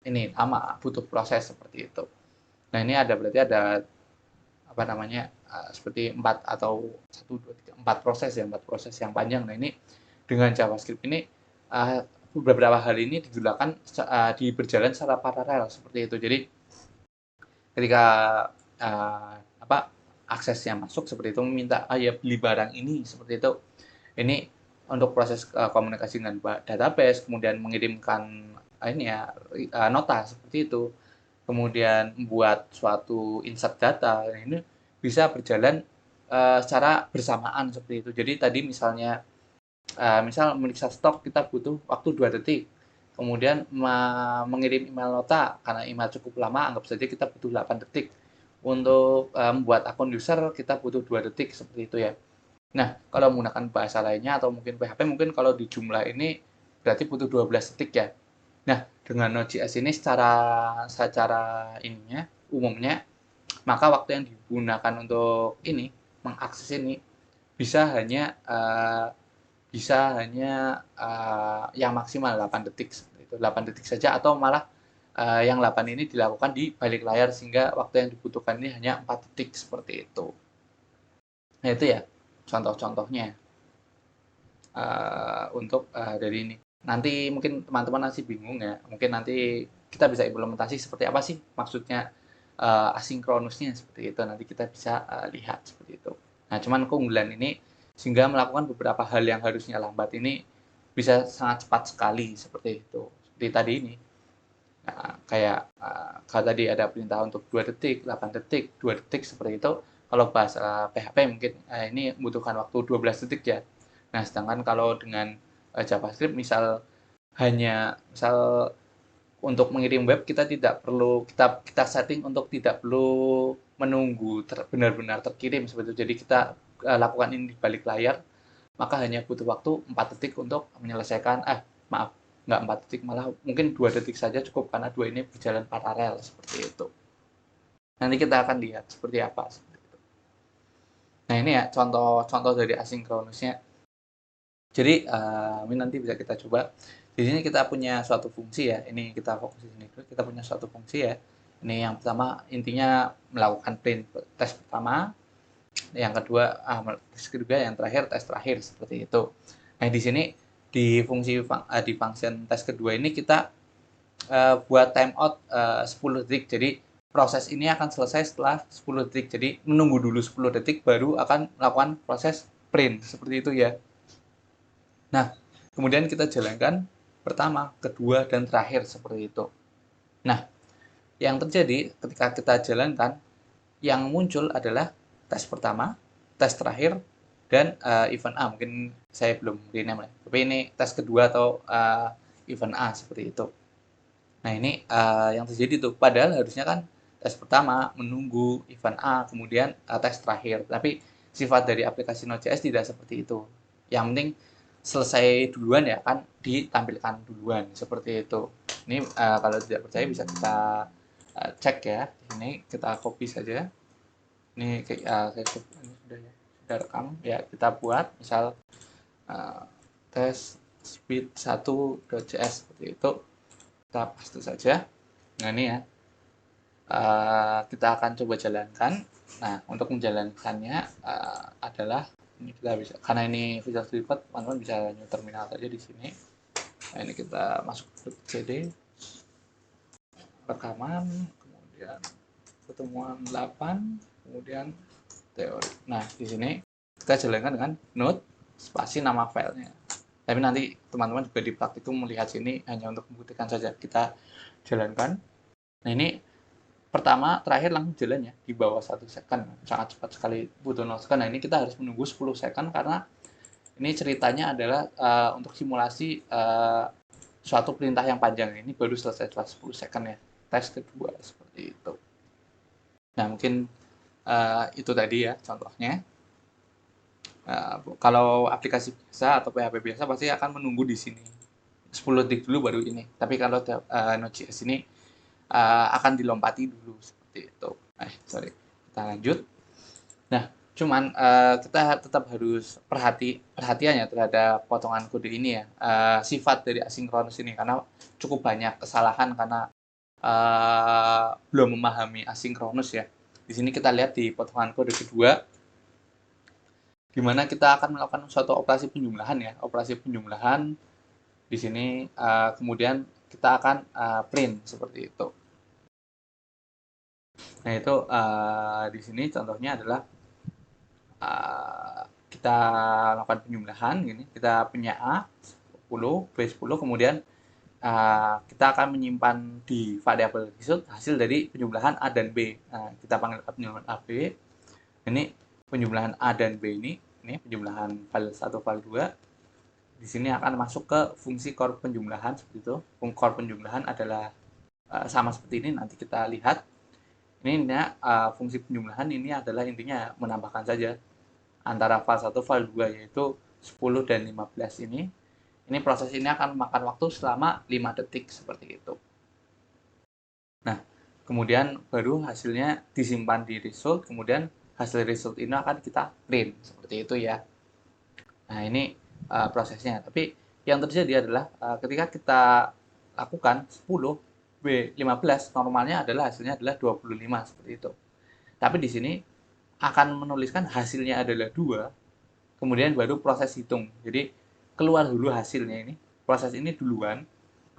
ini lama, butuh proses seperti itu. Nah, ini berarti ada apa namanya seperti 4 proses ya, 4 proses yang panjang. Nah, ini dengan JavaScript ini beberapa hal ini digunakan berjalan secara paralel seperti itu. Jadi ketika apa aksesnya masuk seperti itu meminta ya beli barang ini seperti itu. Ini untuk proses komunikasi dengan database, kemudian mengirimkan ini ya nota seperti itu, kemudian membuat suatu insert data. Nah, ini bisa berjalan secara bersamaan seperti itu. Jadi tadi misalnya misal memeriksa stok kita butuh waktu 2 detik. Kemudian mengirim email nota karena email cukup lama, anggap saja kita butuh 8 detik. Untuk membuat akun user kita butuh 2 detik seperti itu ya. Nah, kalau menggunakan bahasa lainnya atau mungkin PHP mungkin kalau di jumlah ini berarti butuh 12 detik ya. Nah, dengan Node.js ini secara ininya umumnya maka waktu yang digunakan untuk ini mengakses ini bisa hanya yang maksimal 8 detik seperti itu. 8 detik saja atau malah yang 8 ini dilakukan di balik layar sehingga waktu yang dibutuhkan ini hanya 4 detik seperti itu. Nah, itu ya contoh-contohnya untuk dari ini. Nanti mungkin teman-teman masih bingung ya, mungkin nanti kita bisa implementasi seperti apa sih maksudnya asinkronusnya seperti itu. Nanti kita bisa lihat seperti itu. Nah, cuman keunggulan ini sehingga melakukan beberapa hal yang harusnya lambat ini bisa sangat cepat sekali seperti itu. Seperti tadi ini. Nah, kayak kalau tadi ada perintah untuk 2 detik, 8 detik, 2 detik seperti itu. Kalau bahasa PHP mungkin ini membutuhkan waktu 12 detik ya. Nah, sedangkan kalau dengan JavaScript misal untuk mengirim web kita tidak perlu kita setting untuk tidak perlu menunggu benar-benar terkirim seperti itu. Jadi kita lakukan ini di balik layar, maka hanya butuh waktu 4 detik untuk menyelesaikan maaf, nggak 4 detik, malah mungkin 2 detik saja cukup karena dua ini berjalan paralel seperti itu. Nanti kita akan lihat seperti apa. Nah, ini ya contoh-contoh dari asinkronusnya. Jadi ini nanti bisa kita coba. Di sini kita punya suatu fungsi ya. Ini kita fokus di sini dulu. Kita punya suatu fungsi ya. Ini yang pertama intinya melakukan print tes pertama, yang kedua tes kedua, yang terakhir tes terakhir seperti itu. Nah, di sini di di function tes kedua ini kita buat timeout 10 detik. Jadi proses ini akan selesai setelah 10 detik. Jadi menunggu dulu 10 detik baru akan melakukan proses print seperti itu ya. Nah, kemudian kita jalankan pertama, kedua, dan terakhir seperti itu. Nah, yang terjadi ketika kita jalankan, yang muncul adalah tes pertama, tes terakhir, dan event A. Mungkin saya belum rename ya, tapi ini tes kedua atau event A seperti itu. Nah, ini yang terjadi tuh. Padahal harusnya kan tes pertama, menunggu event A, kemudian tes terakhir. Tapi sifat dari aplikasi Node.js tidak seperti itu. Yang penting selesai duluan ya kan ditampilkan duluan seperti itu. Ini kalau tidak percaya bisa kita cek ya. Ini kita copy saja. Ini sudah rekam ya, kita buat misal tes speed 1.js seperti itu. Kita paste saja. Nah, ini ya. Kita akan coba jalankan. Nah, untuk menjalankannya adalah ini kita bisa, karena ini Visual Studio Code, teman-teman bisa new terminal saja di sini. Nah, ini kita masuk ke CD, rekaman, kemudian pertemuan 8, kemudian teori. Nah, di sini kita jalankan dengan node spasi nama filenya. Tapi nanti teman-teman juga di praktikum melihat sini hanya untuk membuktikan saja. Kita jalankan. Nah, ini pertama, terakhir langsung jalan ya di bawah 1 second, sangat cepat sekali, butuh 0 second. Nah, ini kita harus menunggu 10 second karena ini ceritanya adalah untuk simulasi suatu perintah yang panjang. Ini baru selesai setelah 10 second ya, tes kedua seperti itu. Nah, mungkin itu tadi ya contohnya. Kalau aplikasi biasa atau PHP biasa pasti akan menunggu di sini 10 detik dulu baru ini. Tapi kalau Node.js ini akan dilompati dulu seperti itu. Sorry, kita lanjut. Nah, cuman kita tetap harus perhatian ya terhadap potongan kode ini ya, sifat dari asinkronus ini karena cukup banyak kesalahan karena belum memahami asinkronus ya. Di sini kita lihat di potongan kode kedua, di mana kita akan melakukan suatu operasi penjumlahan ya. Operasi penjumlahan di sini kemudian kita akan print seperti itu. Nah itu di sini contohnya adalah kita lakukan penjumlahan gini, kita punya A 10, B 10, kemudian kita akan menyimpan di variabel result hasil dari penjumlahan A dan B. Nah, kita panggil penjumlahan AB. Ini penjumlahan A dan B ini penjumlahan file 1, file 2. Di sini akan masuk ke fungsi core penjumlahan seperti itu. Core penjumlahan adalah sama seperti ini, nanti kita lihat. Ini fungsi penjumlahan ini adalah intinya menambahkan saja antara file 1, file 2 yaitu 10 dan 15 ini. Ini proses ini akan memakan waktu selama 5 detik seperti itu. Nah, kemudian baru hasilnya disimpan di result, kemudian hasil result ini akan kita print seperti itu ya. Nah, ini prosesnya. Tapi yang terjadi adalah ketika kita lakukan 10 B 15, normalnya adalah hasilnya adalah 25 seperti itu. Tapi di sini akan menuliskan hasilnya adalah 2, kemudian baru proses hitung. Jadi keluar dulu hasilnya ini, proses ini duluan,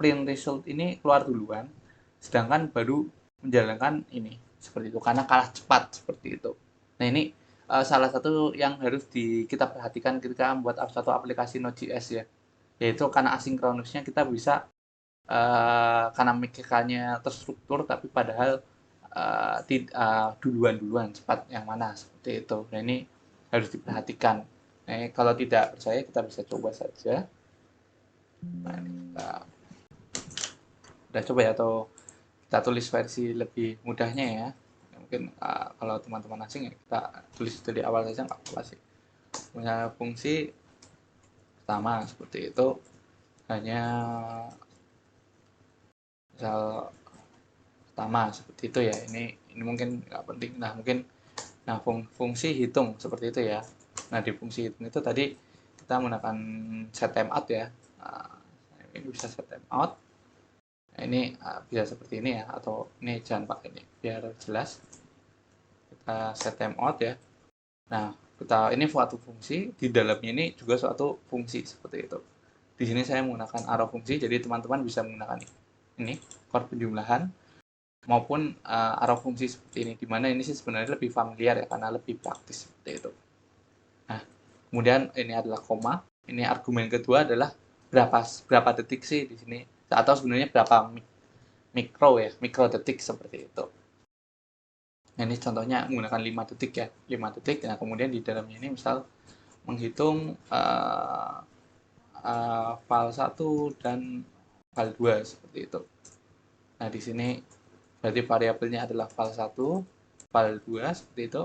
print result ini keluar duluan, sedangkan baru menjalankan ini seperti itu karena kalah cepat seperti itu. Nah ini salah satu yang harus kita perhatikan ketika membuat satu aplikasi Node.js ya, yaitu karena asinkronusnya kita bisa karena mechanicalnya terstruktur tapi padahal duluan cepat yang mana seperti itu. Nah ini harus diperhatikan. Kalau tidak percaya kita bisa coba saja. Nah, ini kita coba ya, atau kita tulis versi lebih mudahnya ya. Mungkin kalau teman-teman asing ya kita tulis dari awal saja nggak apa-apa sih. Punya fungsi pertama seperti itu hanya misal pertama seperti itu ya. Ini mungkin nggak penting. Nah fungsi hitung seperti itu ya. Nah di fungsi hitung itu tadi kita menggunakan set timeout ya. Nah, ini bisa set timeout. Nah, ini bisa seperti ini ya, atau ini jangan pakai ini biar jelas. Kita set timeout ya. Nah ini suatu fungsi, di dalamnya ini juga suatu fungsi seperti itu. Di sini saya menggunakan arrow fungsi, jadi teman-teman bisa menggunakan ini core penjumlahan maupun arrow fungsi seperti ini, dimana ini sih sebenarnya lebih familiar ya karena lebih praktis seperti itu. Nah kemudian ini adalah koma, ini argumen kedua adalah berapa detik sih di sini, atau sebenarnya berapa mikro detik seperti itu. Nah, ini contohnya menggunakan 5 detik ya, 5 detik. Nah kemudian di dalamnya ini misal menghitung file 1 dan file 2 seperti itu. Nah di sini berarti variabelnya adalah file 1, file 2 seperti itu,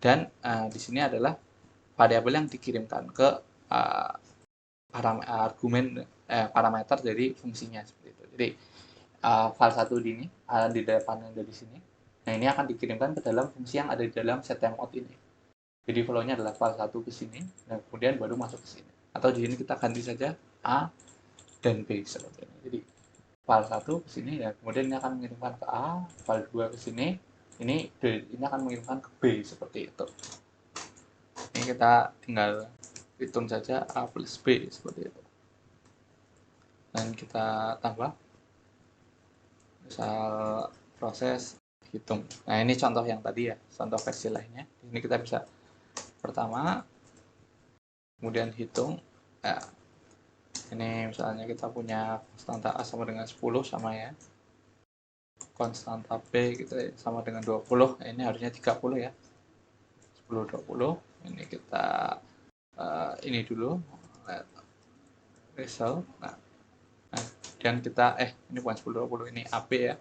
dan di sini adalah variabel yang dikirimkan ke parameter dari fungsinya seperti itu. Jadi file 1 ini di depannya dari sini. Nah ini akan dikirimkan ke dalam fungsi yang ada di dalam set timeout ini. Jadi flow-nya adalah file 1 ke sini, dan kemudian baru masuk ke sini. Atau di sini kita ganti saja A dan B seperti ini. Jadi file 1 ke sini ya, kemudian ini akan mengirimkan ke A, file 2 ke sini, ini akan mengirimkan ke B seperti itu. Ini kita tinggal hitung saja A plus B seperti itu. Dan kita tambah misal proses hitung. Nah ini contoh yang tadi ya, contoh versi lainnya. Ini kita bisa pertama, kemudian hitung. Nah, ini misalnya kita punya konstanta A sama dengan 10 sama ya. Konstanta B gitu sama dengan 20. Nah, ini harusnya 30 ya. 10 20. Ini kita ini dulu result. Nah, dan kita ini bukan 10 20, ini AB ya.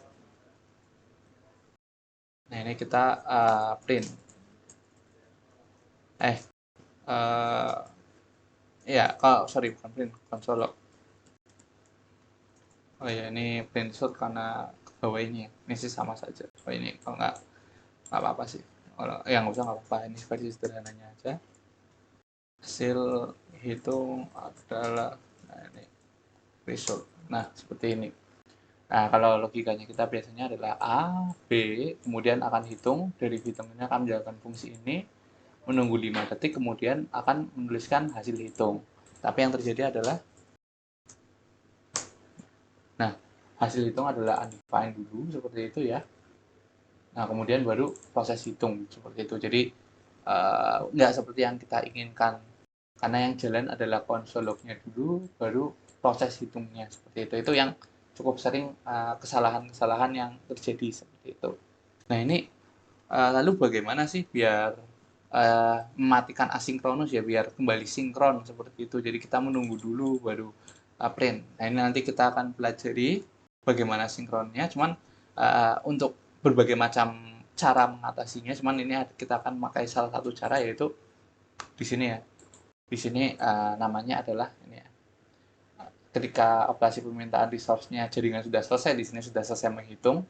Nah, ini kita print. Ya, sorry, bukan print, console log. Oh ya, ini print result karena ke bawah ini ya. Ini sih sama saja. Oh ini kalau nggak nggak apa-apa sih. Kalau yang nggak usah nggak apa-apa, ini versi sederhananya aja. Hasil hitung adalah, nah ini result. Nah, seperti ini. Nah, kalau logikanya kita biasanya adalah A, B, kemudian akan hitung, dari hitungnya akan menjalankan fungsi ini, menunggu 5 detik, kemudian akan menuliskan hasil hitung. Tapi yang terjadi adalah, nah, hasil hitung adalah undefined dulu, seperti itu ya. Nah, kemudian baru proses hitung, seperti itu. Jadi, nggak seperti yang kita inginkan. Karena yang jalan adalah konsol lognya dulu, baru proses hitungnya, seperti itu. Itu yang cukup sering kesalahan-kesalahan yang terjadi, seperti itu. Nah, ini lalu bagaimana sih biar mematikan asinkronus ya, biar kembali sinkron seperti itu. Jadi kita menunggu dulu baru print. Nah, ini nanti kita akan pelajari bagaimana sinkronnya. Cuman untuk berbagai macam cara mengatasinya, cuman ini kita akan memakai salah satu cara, yaitu di sini ya. Di sini namanya adalah ini ya. Ketika operasi permintaan resource-nya jaringan sudah selesai, di sini sudah selesai menghitung,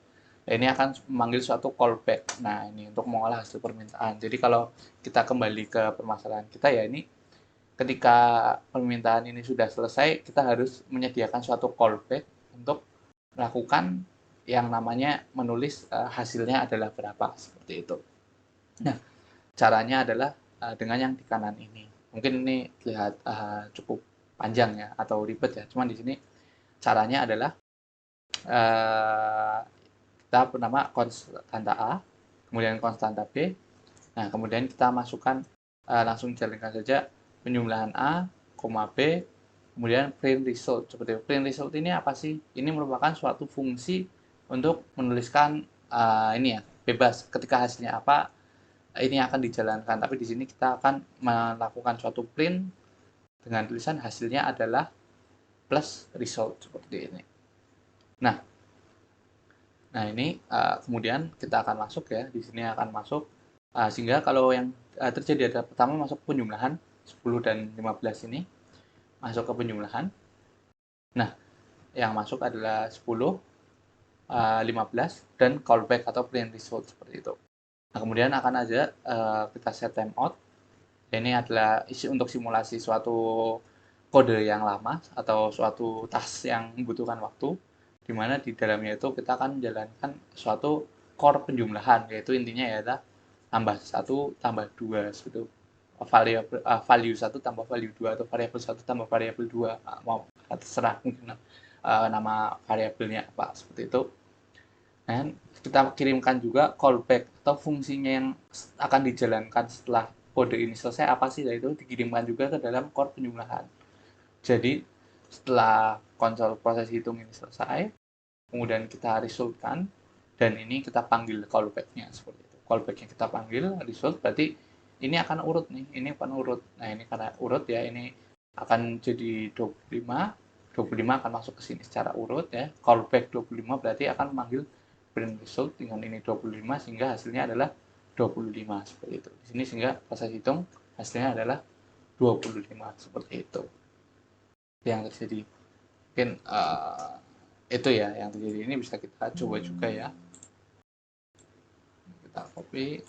ini akan memanggil suatu callback. Nah, ini untuk mengolah hasil permintaan. Jadi kalau kita kembali ke permasalahan kita ya, ini ketika permintaan ini sudah selesai, kita harus menyediakan suatu callback untuk melakukan yang namanya menulis hasilnya adalah berapa, seperti itu. Nah, caranya adalah dengan yang di kanan ini. Mungkin ini terlihat cukup panjang ya atau ribet ya. Cuman di sini caranya adalah uh, kita bernama konstanta A, kemudian konstanta B. Nah, kemudian kita masukkan langsung jalankan saja penjumlahan A, B, kemudian print result. Seperti itu. Print result ini apa sih? Ini merupakan suatu fungsi untuk menuliskan ini ya, bebas ketika hasilnya apa ini akan dijalankan. Tapi di sini kita akan melakukan suatu print dengan tulisan hasilnya adalah plus result, seperti ini. Nah, ini kemudian kita akan masuk ya, di sini akan masuk sehingga kalau yang terjadi adalah pertama masuk penjumlahan 10 dan 15 ini masuk ke penjumlahan. Nah, yang masuk adalah 10, 15 dan callback atau print result, seperti itu. Nah, kemudian akan ada kita set timeout. Ini adalah isi untuk simulasi suatu kode yang lama atau suatu task yang membutuhkan waktu, di mana di dalamnya itu kita akan menjalankan suatu core penjumlahan, yaitu intinya adalah tambah 1 tambah 2, itu value 1 tambah value 2 atau variabel 1 tambah variabel 2, mau terserah mungkin nama variabelnya apa, seperti itu. Dan kita kirimkan juga callback atau fungsinya yang akan dijalankan setelah kode ini selesai apa sih, yaitu dikirimkan juga ke dalam core penjumlahan. Jadi setelah konsol proses hitung ini selesai, kemudian kita resultkan, dan ini kita panggil callback-nya, seperti itu. Callback-nya kita panggil result, berarti ini akan urut nih, ini akan urut. Nah, ini karena urut ya, ini akan jadi 25 akan masuk ke sini secara urut ya. Callback 25 berarti akan memanggil print result dengan ini 25, sehingga hasilnya adalah 25, seperti itu. Di sini sehingga proses hitung hasilnya adalah 25, seperti itu. Yang terjadi. Mungkin itu ya yang terjadi. Ini bisa kita coba juga ya. Kita copy,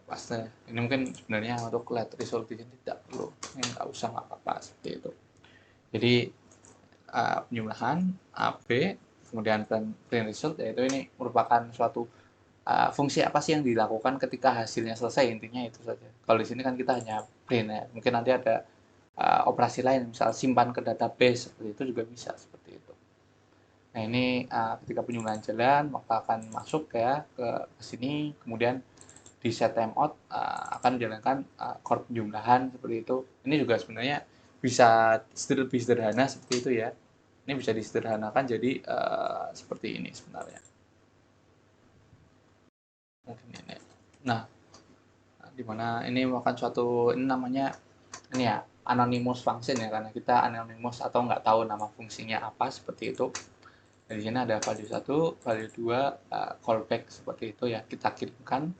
paste. Ini mungkin sebenarnya untuk let result di sini tidak perlu. Ini nggak usah, nggak apa-apa, seperti itu. Jadi penjumlahan AB, kemudian print result, yaitu ini merupakan suatu fungsi apa sih yang dilakukan ketika hasilnya selesai, intinya itu saja. Kalau di sini kan kita hanya print ya, mungkin nanti ada operasi lain, misal simpan ke database, seperti itu juga bisa, seperti itu. Nah, ini ketika penjumlahan jalan, maka akan masuk ya ke sini, kemudian di set timeout akan menjalankan core penjumlahan, seperti itu. Ini juga sebenarnya bisa lebih sederhana seperti itu ya. Ini bisa disederhanakan jadi seperti ini sebenarnya. Mungkin ini. Nah, dimana ini merupakan suatu, ini namanya ini ya anonymous function ya, karena kita anonymous atau nggak tahu nama fungsinya apa, seperti itu. Di sini ada value 1, value 2, callback, seperti itu ya, kita kirimkan.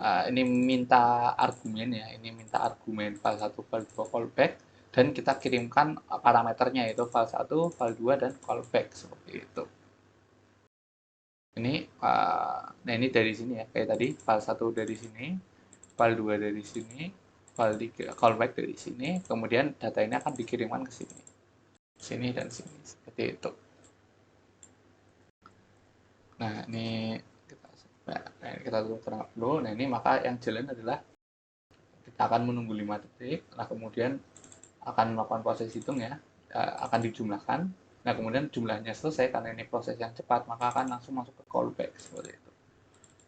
Ini minta argumen ya, ini minta argumen file 1, file 2, callback, dan kita kirimkan parameternya, yaitu file 1, file 2, dan callback, seperti itu. Ini Nah, ini dari sini ya, kayak tadi file 1 dari sini, file 2 dari sini, file 3 callback dari sini, kemudian data ini akan dikirimkan ke sini. Sini dan sini, seperti itu. Nah, ini kita tutup terang dulu. Nah, ini maka yang jalan adalah kita akan menunggu 5 detik, nah kemudian akan melakukan proses hitung ya, akan dijumlahkan. Nah, kemudian jumlahnya selesai, karena ini proses yang cepat, maka akan langsung masuk ke callback seperti itu.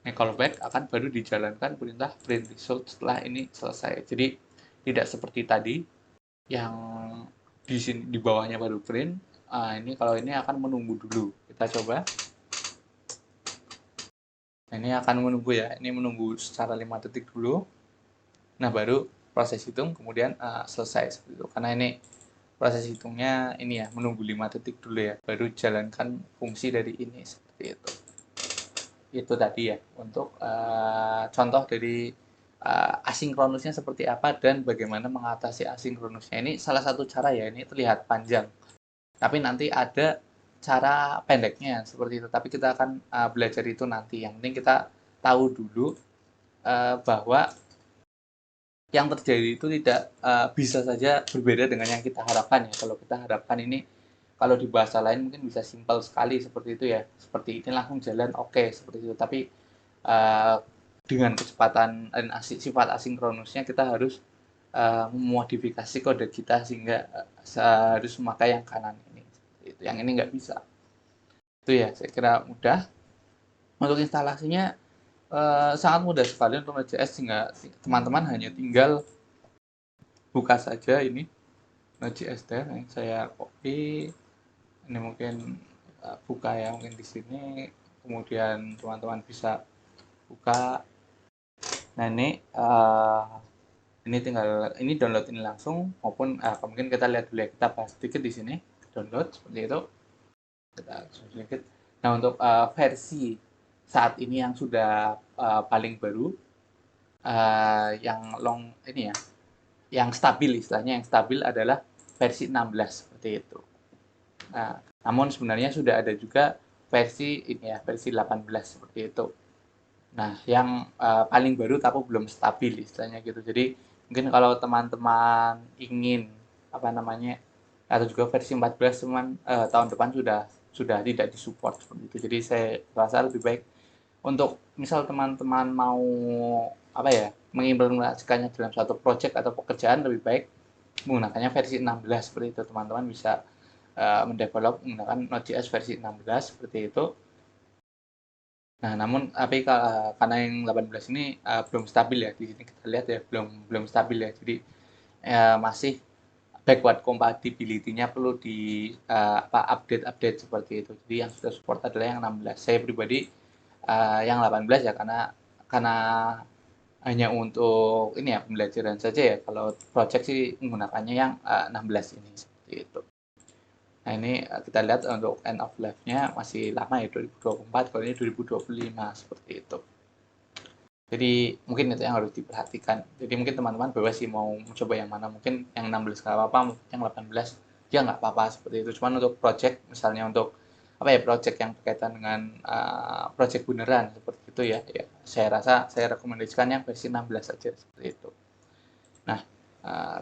Nah, callback akan baru dijalankan perintah print result setelah ini selesai. Jadi tidak seperti tadi yang di sini di bawahnya baru print. Ini kalau ini akan menunggu dulu. Kita coba. Nah, ini akan menunggu ya. Ini menunggu secara 5 detik dulu. Nah, baru proses hitung kemudian selesai seperti itu. Karena ini proses hitungnya ini ya, menunggu 5 detik dulu ya, baru jalankan fungsi dari ini seperti itu. Itu tadi ya, untuk contoh dari asinkronusnya seperti apa dan bagaimana mengatasi asinkronusnya. Ini salah satu cara ya, ini terlihat panjang. Tapi nanti ada cara pendeknya seperti itu. Tapi kita akan belajar itu nanti. Yang penting kita tahu dulu bahwa yang terjadi itu tidak bisa saja berbeda dengan yang kita harapkan ya. Kalau kita harapkan ini, kalau di bahasa lain mungkin bisa simpel sekali seperti itu ya. Seperti ini langsung jalan, oke, seperti itu. Tapi uh, dengan kecepatan dan sifat asinkronusnya kita harus memodifikasi kode kita sehingga harus memakai yang kanan ini. Itu. Yang ini nggak bisa. Itu ya, saya kira mudah. Untuk instalasinya sangat mudah sekali untuk Node.js, sehingga teman-teman hanya tinggal buka saja ini Node.js yang saya copy. Ini mungkin buka ya, mungkin di sini, kemudian teman-teman bisa buka. Nah, ini tinggal ini download ini langsung, maupun mungkin kita lihat dulu ya, kita bahas sedikit di sini download seperti itu. Kita sedikit. Nah, untuk versi saat ini yang sudah paling baru, yang long ini ya, yang stabil, istilahnya yang stabil adalah versi 16 seperti itu. Nah, namun sebenarnya sudah ada juga versi ini ya, versi 18 seperti itu. Nah, yang paling baru tapi belum stabil istilahnya gitu. Jadi mungkin kalau teman-teman ingin apa namanya, atau juga versi 14 cuman tahun depan sudah tidak disupport seperti itu. Jadi saya rasa lebih baik untuk misal teman-teman mau apa ya, mengimplementasikannya dalam suatu project atau pekerjaan, lebih baik menggunakannya versi 16 seperti itu. Teman-teman bisa mendevelop menggunakan Node.js versi 16 seperti itu. Nah, namun tapi karena yang 18 ini belum stabil ya, di sini kita lihat ya, belum stabil ya. Jadi masih backward compatibility-nya perlu di update seperti itu. Jadi yang sudah support adalah yang 16. Saya pribadi yang 18 ya, karena hanya untuk ini ya, pembelajaran saja ya. Kalau project sih menggunakannya yang 16 ini seperti itu. Nah, ini kita lihat untuk end of life-nya masih lama ya, 2024, kalau ini 2025 seperti itu. Jadi mungkin itu yang harus diperhatikan. Jadi mungkin teman-teman bebas sih mau mencoba yang mana. Mungkin yang 16 nggak apa-apa, yang 18 ya nggak apa-apa seperti itu. Cuman untuk project, misalnya untuk apa ya, project yang berkaitan dengan project beneran seperti itu ya, ya saya rasa saya rekomendasikan yang versi 16 saja seperti itu. Nah,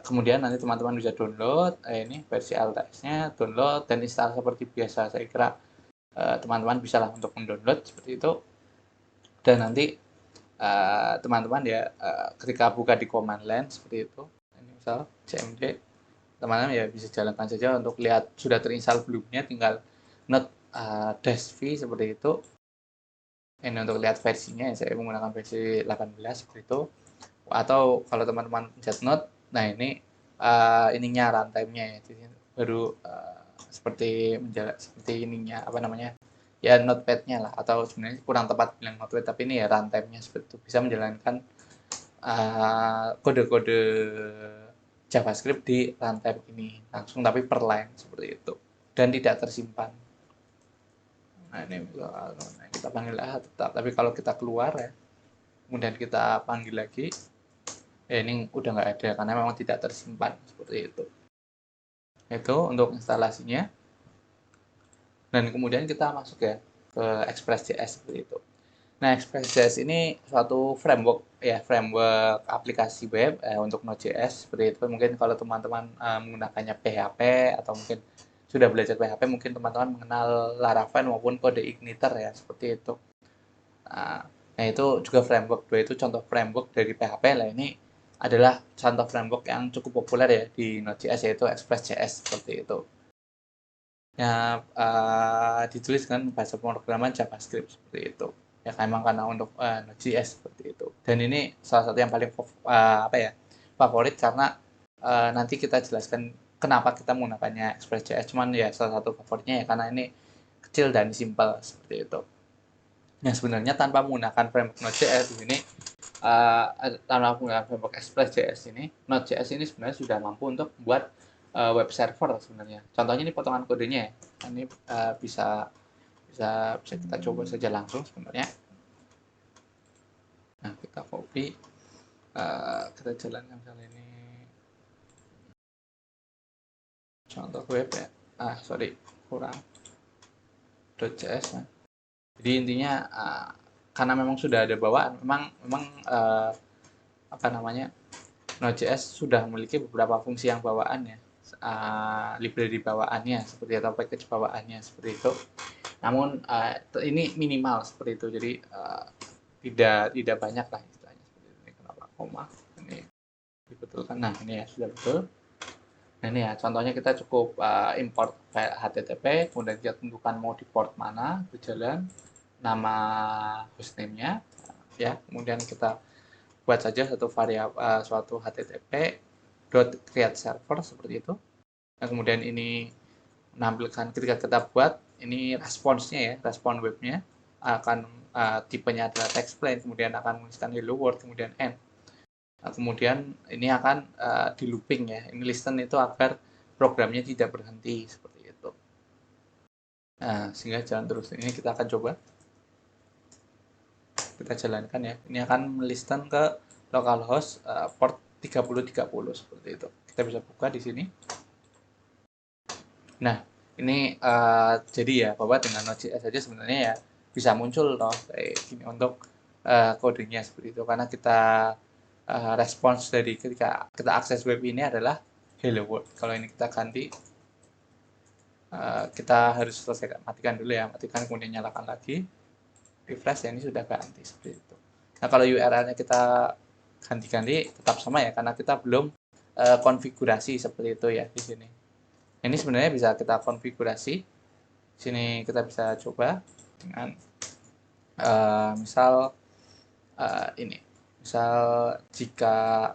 kemudian nanti teman-teman bisa download ini versi LTS-nya, download dan install seperti biasa. Saya kira teman-teman bisa lah untuk mendownload seperti itu. Dan nanti teman-teman ya ketika buka di command line seperti itu, ini misal cmd, teman-teman ya bisa jalankan saja untuk lihat sudah terinstall belumnya, tinggal node -v seperti itu. Ini untuk lihat versinya ya, saya menggunakan versi 18 seperti itu. Atau kalau teman-teman pencet node, nah ini ininya runtime-nya ya, jadi baru seperti ininya apa namanya ya, notepad-nya lah, atau sebenarnya kurang tepat bilang notepad, tapi ini ya runtime-nya seperti itu, bisa menjalankan kode-kode JavaScript di runtime ini langsung, tapi per line seperti itu, dan tidak tersimpan. Nah, ini kita panggil tetap, tapi kalau kita keluar ya, kemudian kita panggil lagi ya, ini udah nggak ada karena memang tidak tersimpan seperti itu. Itu untuk instalasinya. Dan kemudian kita masuk ya ke Express.js seperti itu. Nah, Express.js ini suatu framework ya, framework aplikasi web untuk Node.js seperti itu. Mungkin kalau teman-teman menggunakannya PHP atau mungkin sudah belajar PHP, mungkin teman-teman mengenal Laravel maupun kode igniter ya, seperti itu. Nah, itu juga framework. Dua itu contoh framework dari PHP lah. Ini adalah contoh framework yang cukup populer ya di Node.js, yaitu Express.js seperti itu. Ya, ditulis dengan bahasa pemrograman JavaScript seperti itu. Ya, emang karena untuk Node.js seperti itu. Dan ini salah satu yang paling apa ya, favorit karena nanti kita jelaskan kenapa kita menggunakannya Express.js. Cuman ya salah satu favoritnya ya karena ini kecil dan simple seperti itu. Nah, sebenarnya tanpa menggunakan framework Node.js di sini, tanpa menggunakan framework Express.js ini, Node.js ini sebenarnya sudah mampu untuk membuat web server sebenarnya. Contohnya ini potongan kodenya ya. Ini bisa bisa bisa kita coba saja langsung sebenarnya. Nah, kita copy, kita jalankan misalnya ini contoh web ya. Sorry, kurang .js ya. Jadi intinya karena memang sudah ada bawaan, memang apa namanya, Node.js sudah memiliki beberapa fungsi yang bawaannya, library bawaannya seperti itu, package bawaannya seperti itu. Namun ini minimal seperti itu, jadi tidak banyak lah istilahnya seperti ini. Kenapa koma ini dibetulkan? Nah, ini ya sudah betul. Nah, ini ya contohnya kita cukup import file HTTP, kemudian kita tentukan mau di port mana, berjalan, nama hostname-nya, ya, kemudian kita buat saja satu variabel suatu HTTP dot create server seperti itu. Nah, kemudian ini menampilkan ketika kita buat ini responsnya ya, respon webnya akan tipenya adalah text plain, kemudian akan menuliskan hello world, kemudian end. Nah, kemudian ini akan di looping ya. Ini listen itu agar programnya tidak berhenti seperti itu. Nah, sehingga jalan terus. Ini kita akan coba. Kita jalankan ya. Ini akan melisten ke localhost port 3030 seperti itu. Kita bisa buka di sini. Nah, ini jadi ya bahwa dengan Node.js saja sebenarnya ya bisa muncul loh kayak gini untuk kodenya seperti itu karena kita respons dari ketika kita akses web ini adalah hello world. Kalau ini kita ganti, kita harus selesai matikan dulu ya, matikan kemudian nyalakan lagi, refresh ya, ini sudah ganti seperti itu. Nah, kalau URL-nya kita ganti-ganti tetap sama ya karena kita belum konfigurasi seperti itu ya di sini. Ini sebenarnya bisa kita konfigurasi. Sini kita bisa coba dengan misal ini. Misal jika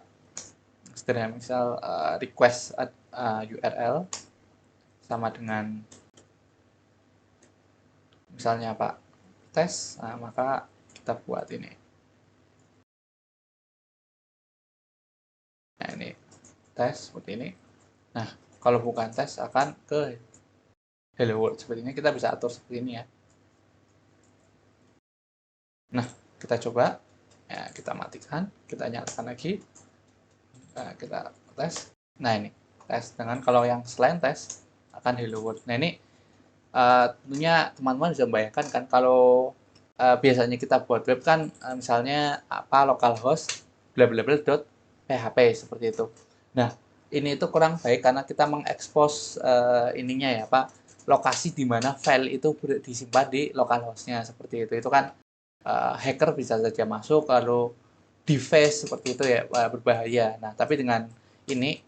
sederhana, misal request URL sama dengan misalnya Pak tes, maka kita buat ini. Nah, ini tes seperti ini. Nah, kalau bukan tes akan ke hello world seperti ini. Kita bisa atur seperti ini ya. Nah, kita coba ya, kita matikan, kita nyalakan lagi, kita tes. Nah, ini tes dengan kalau yang selain tes akan hello world. Nah, ini tentunya teman-teman bisa membayangkan kan kalau biasanya kita buat web kan misalnya apa localhost bla bla bla dot php seperti itu. Nah, ini itu kurang baik karena kita mengekspos ininya ya Pak, lokasi di mana file itu disimpan di localhostnya seperti itu. Itu kan hacker bisa saja masuk kalau device seperti itu ya berbahaya. Nah, tapi dengan ini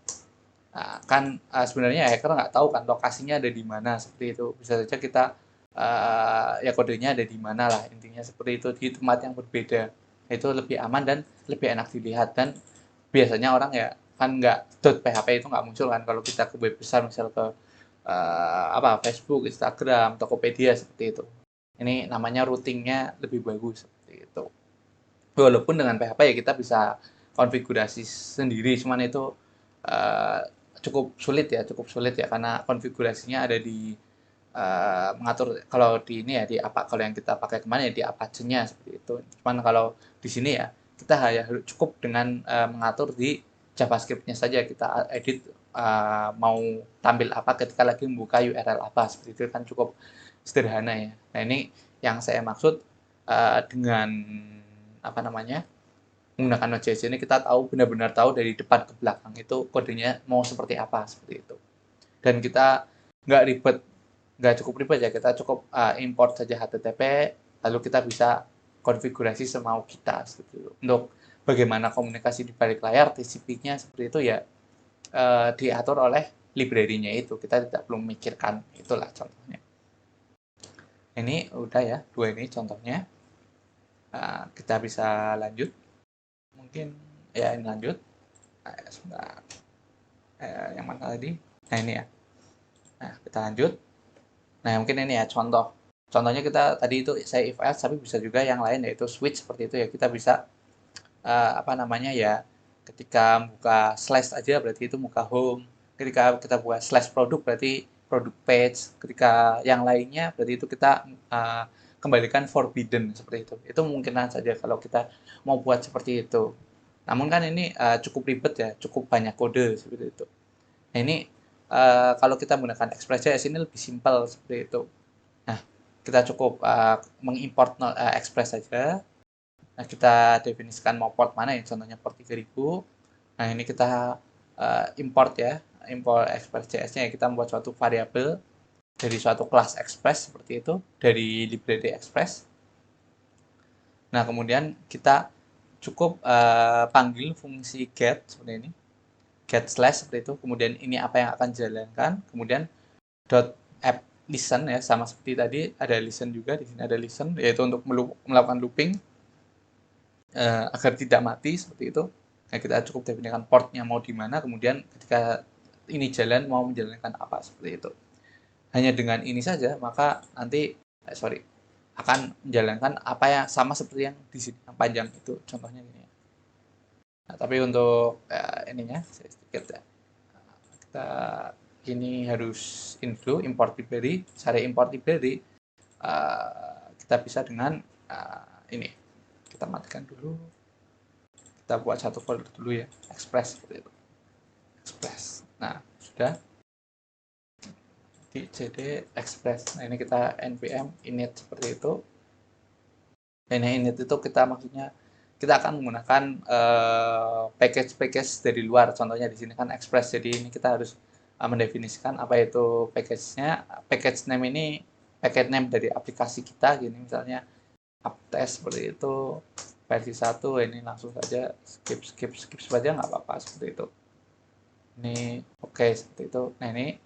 kan sebenarnya hacker nggak tahu kan lokasinya ada di mana seperti itu. Bisa saja kita ya kodenya ada di mana lah intinya seperti itu di tempat yang berbeda. Itu lebih aman dan lebih enak dilihat dan biasanya orang ya kan nggak .php itu nggak muncul kan kalau kita ke web besar misal ke apa Facebook, Instagram, Tokopedia seperti itu. Ini namanya routingnya lebih bagus seperti itu. Walaupun dengan PHP ya kita bisa konfigurasi sendiri, cuman itu uh, cukup sulit ya karena konfigurasinya ada di mengatur kalau di ini ya di apa kalau yang kita pakai kemana ya di Apache-nya seperti itu. Cuman kalau di sini ya kita hanya cukup dengan mengatur di JavaScript-nya saja kita edit mau tampil apa ketika lagi membuka URL apa seperti itu kan cukup sederhana ya. Nah, ini yang saya maksud dengan apa namanya, menggunakan Node.js ini kita tahu benar-benar tahu dari depan ke belakang itu kodenya mau seperti apa, seperti itu. Dan kita nggak ribet, nggak cukup ribet ya, kita cukup import saja HTTP, lalu kita bisa konfigurasi semau kita seperti itu. Untuk bagaimana komunikasi di balik layar, TCP-nya seperti itu ya, diatur oleh library-nya itu, kita tidak perlu memikirkan, itulah contohnya. Ini udah ya, dua ini contohnya. Kita bisa lanjut, mungkin ya ini lanjut. Sebentar, yang mana tadi? Nah ini ya. Nah kita lanjut. Nah mungkin ini ya contoh. Contohnya kita tadi itu saya if else, tapi bisa juga yang lain yaitu switch seperti itu ya. Kita bisa apa namanya ya, ketika buka slash aja berarti itu muka home. Ketika kita buka slash produk berarti produk page. Ketika yang lainnya berarti itu kita kembalikan forbidden seperti itu. Itu mungkinan saja kalau kita mau buat seperti itu. Namun kan ini cukup ribet ya, cukup banyak kode seperti itu. Nah ini kalau kita menggunakan Express.js ini lebih simpel seperti itu. Nah kita cukup mengimport Express saja. Nah kita definisikan mau port mana ya, contohnya port 3000. Nah ini kita import ya, import Express.js-nya ya, kita membuat suatu variabel dari suatu kelas Express seperti itu, dari library Express. Nah kemudian kita cukup panggil fungsi get seperti ini, get slash seperti itu, kemudian ini apa yang akan dijalankan, kemudian dot app listen ya, sama seperti tadi ada listen juga, di sini ada listen yaitu untuk melakukan looping agar tidak mati seperti itu. Nah, kita cukup definisikan portnya mau di mana, kemudian ketika ini jalan mau menjalankan apa seperti itu. Hanya dengan ini saja maka nanti akan menjalankan apa yang sama seperti yang di sini yang panjang itu, contohnya gini ya. Nah, tapi untuk ininya saya sedikit ya. Kita ini harus include import library, cara import library kita bisa dengan ini. Kita matikan dulu. Kita buat satu folder dulu ya, Express seperti itu. Express. Nah, sudah di cd Express. Nah, ini kita npm init seperti itu. Nah, ini init itu kita maksudnya kita akan menggunakan package-package dari luar. Contohnya di sini kan Express. Jadi ini kita harus mendefinisikan apa itu package-nya. Package name ini package name dari aplikasi kita gini misalnya uptest seperti itu. Versi 1 ini langsung saja skip saja nggak apa-apa seperti itu. Ini oke seperti itu. Nah ini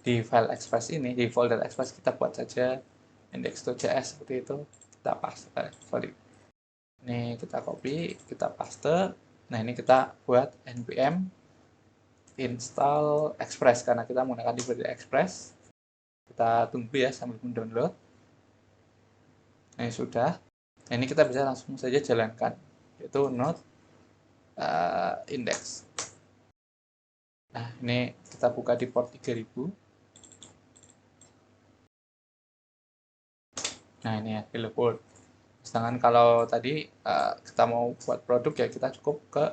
di file Express ini, di folder Express kita buat saja index.js seperti itu. Kita paste, ini kita copy, kita paste. Nah ini kita buat npm install Express karena kita menggunakan library Express. Kita tunggu ya sambil mendownload. Nah ini sudah. Nah, ini kita bisa langsung saja jalankan, yaitu node index. Nah, ini kita buka di port 3000. Nah, ini ya, hello world. Sedangkan kalau tadi kita mau buat produk ya, kita cukup ke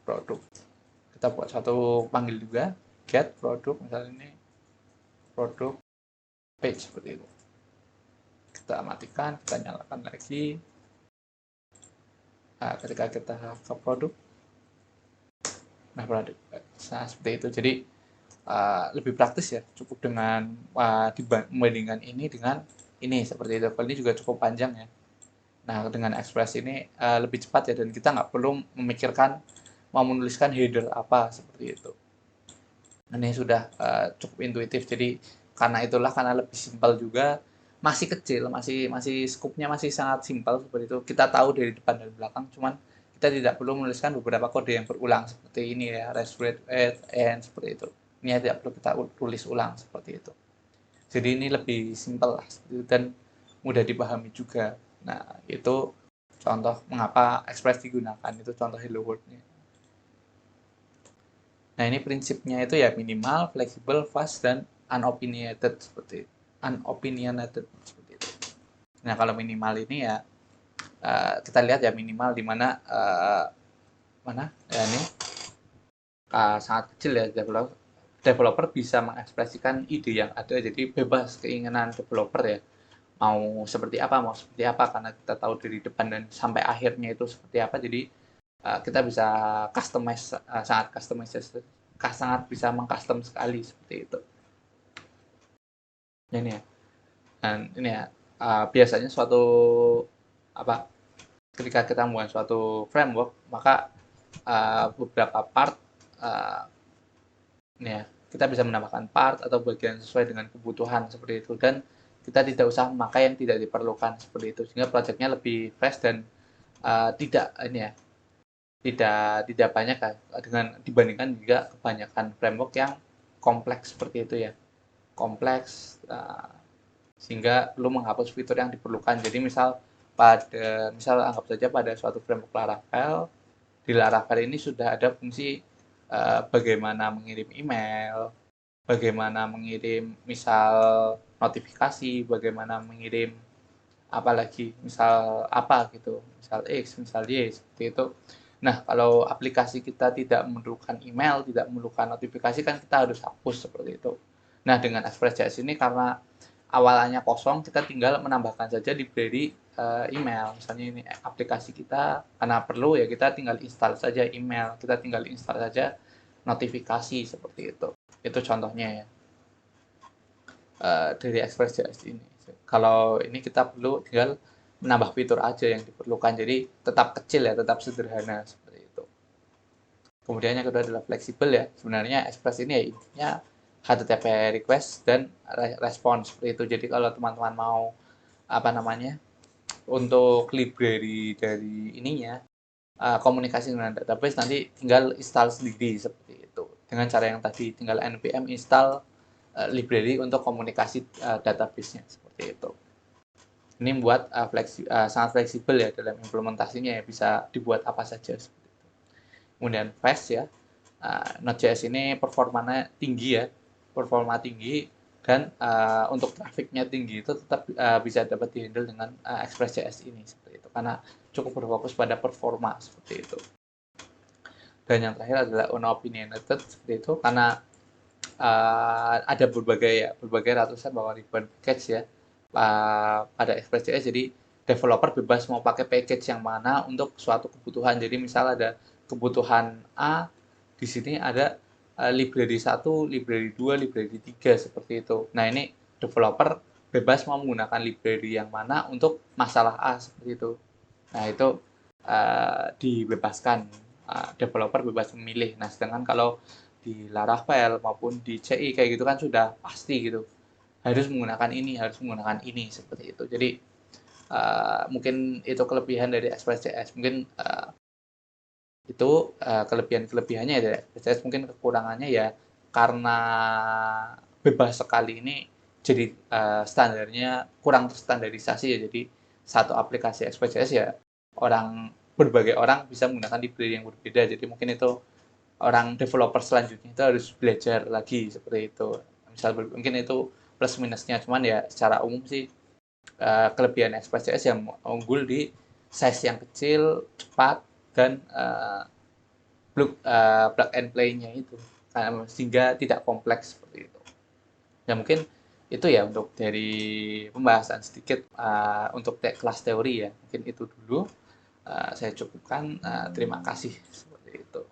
produk. Kita buat satu panggil juga, get produk, misalnya ini produk page seperti itu. Kita matikan, kita nyalakan lagi. Nah, ketika kita ke produk, nah produk, nah seperti itu. Jadi lebih praktis ya, cukup dengan membandingkan ini dengan ini seperti itu. Kalau ini juga cukup panjang ya. Nah dengan Express ini lebih cepat ya, dan kita nggak perlu memikirkan mau menuliskan header apa seperti itu. Ini sudah cukup intuitif. Jadi karena itulah, karena lebih simpel juga, masih kecil, masih skupnya masih sangat simpel seperti itu. Kita tahu dari depan dan belakang, cuman kita tidak perlu menuliskan beberapa kode yang berulang seperti ini ya, rest wait and seperti itu. Ini tidak perlu kita tulis ulang seperti itu. Jadi ini lebih simpel lah dan mudah dipahami juga. Nah itu contoh mengapa Express digunakan, itu contoh Hello World-nya. Nah ini prinsipnya itu ya minimal, fleksibel, fast, dan unopinionated seperti itu. Seperti itu. Nah kalau minimal ini ya kita lihat ya minimal di mana mana ya ini sangat kecil ya, developer bisa mengekspresikan ide yang ada, jadi bebas keinginan developer ya mau seperti apa karena kita tahu dari depan dan sampai akhirnya itu seperti apa. Jadi kita bisa customize, sangat bisa mengcustom sekali seperti itu. Ini ya. Dan ini ya, biasanya suatu apa ketika kita membuat suatu framework, maka beberapa part ini ya, kita bisa menambahkan part atau bagian sesuai dengan kebutuhan seperti itu, dan kita tidak usah memakai yang tidak diperlukan seperti itu, sehingga projectnya lebih fresh dan tidak ini ya, tidak banyak dengan dibandingkan juga kebanyakan framework yang kompleks seperti itu ya, kompleks sehingga perlu menghapus fitur yang diperlukan. Jadi misal anggap saja pada suatu framework Laravel, di Laravel ini sudah ada fungsi bagaimana mengirim email, bagaimana mengirim misal notifikasi, bagaimana mengirim apalagi misal apa gitu, misal X, misal Y seperti itu. Nah, kalau aplikasi kita tidak memerlukan email, tidak memerlukan notifikasi, kan kita harus hapus seperti itu. Nah, dengan Express.js ini karena awalnya kosong, kita tinggal menambahkan saja library email. Misalnya ini aplikasi kita, karena perlu ya kita tinggal install saja email, kita tinggal install saja notifikasi seperti itu. Itu contohnya ya dari Express.js ini. Kalau ini kita perlu tinggal menambah fitur aja yang diperlukan, jadi tetap kecil ya, tetap sederhana seperti itu. Kemudian yang kedua adalah fleksibel ya. Sebenarnya Express ini ya intinya HTTP request dan response seperti itu. Jadi kalau teman-teman mau apa namanya untuk library dari ininya komunikasi dengan database, nanti tinggal install sendiri seperti itu. Dengan cara yang tadi tinggal npm install library untuk komunikasi database-nya seperti itu. Ini membuat sangat fleksibel ya dalam implementasinya ya, bisa dibuat apa saja seperti itu. Kemudian fast ya, Node.js ini performanya tinggi ya, performa tinggi, dan untuk trafiknya tinggi itu tetap bisa dapat dihandle dengan Express.js ini seperti itu, karena cukup berfokus pada performa seperti itu. Dan yang terakhir adalah unopinionated seperti itu, karena ada berbagai ratusan bahkan ribuan package ya pada Express.js. Jadi developer bebas mau pakai package yang mana untuk suatu kebutuhan. Jadi misal ada kebutuhan A, di sini ada library 1, library 2, library 3 seperti itu. Nah, ini developer bebas mau menggunakan library yang mana untuk masalah A seperti itu. Nah, itu dibebaskan, developer bebas memilih. Nah, sedangkan kalau di Laravel maupun di CI kayak gitu kan sudah pasti gitu, harus menggunakan ini, harus menggunakan ini seperti itu. Jadi mungkin itu kelebihan dari Express.js. Mungkin itu kelebihan-kelebihannya ya dari Express.js. Mungkin kekurangannya ya karena bebas sekali ini, jadi standarnya kurang terstandarisasi ya. Jadi satu aplikasi Express.js ya berbagai orang bisa menggunakan library yang berbeda. Jadi mungkin itu orang developer selanjutnya itu harus belajar lagi seperti itu. Misal mungkin itu plus minusnya, cuman ya secara umum sih kelebihan Express.js yang unggul di size yang kecil, cepat, dan plug and play-nya itu, sehingga tidak kompleks seperti itu. Ya mungkin itu ya untuk dari pembahasan sedikit untuk kelas teori ya, mungkin itu dulu saya cukupkan. Terima kasih seperti itu.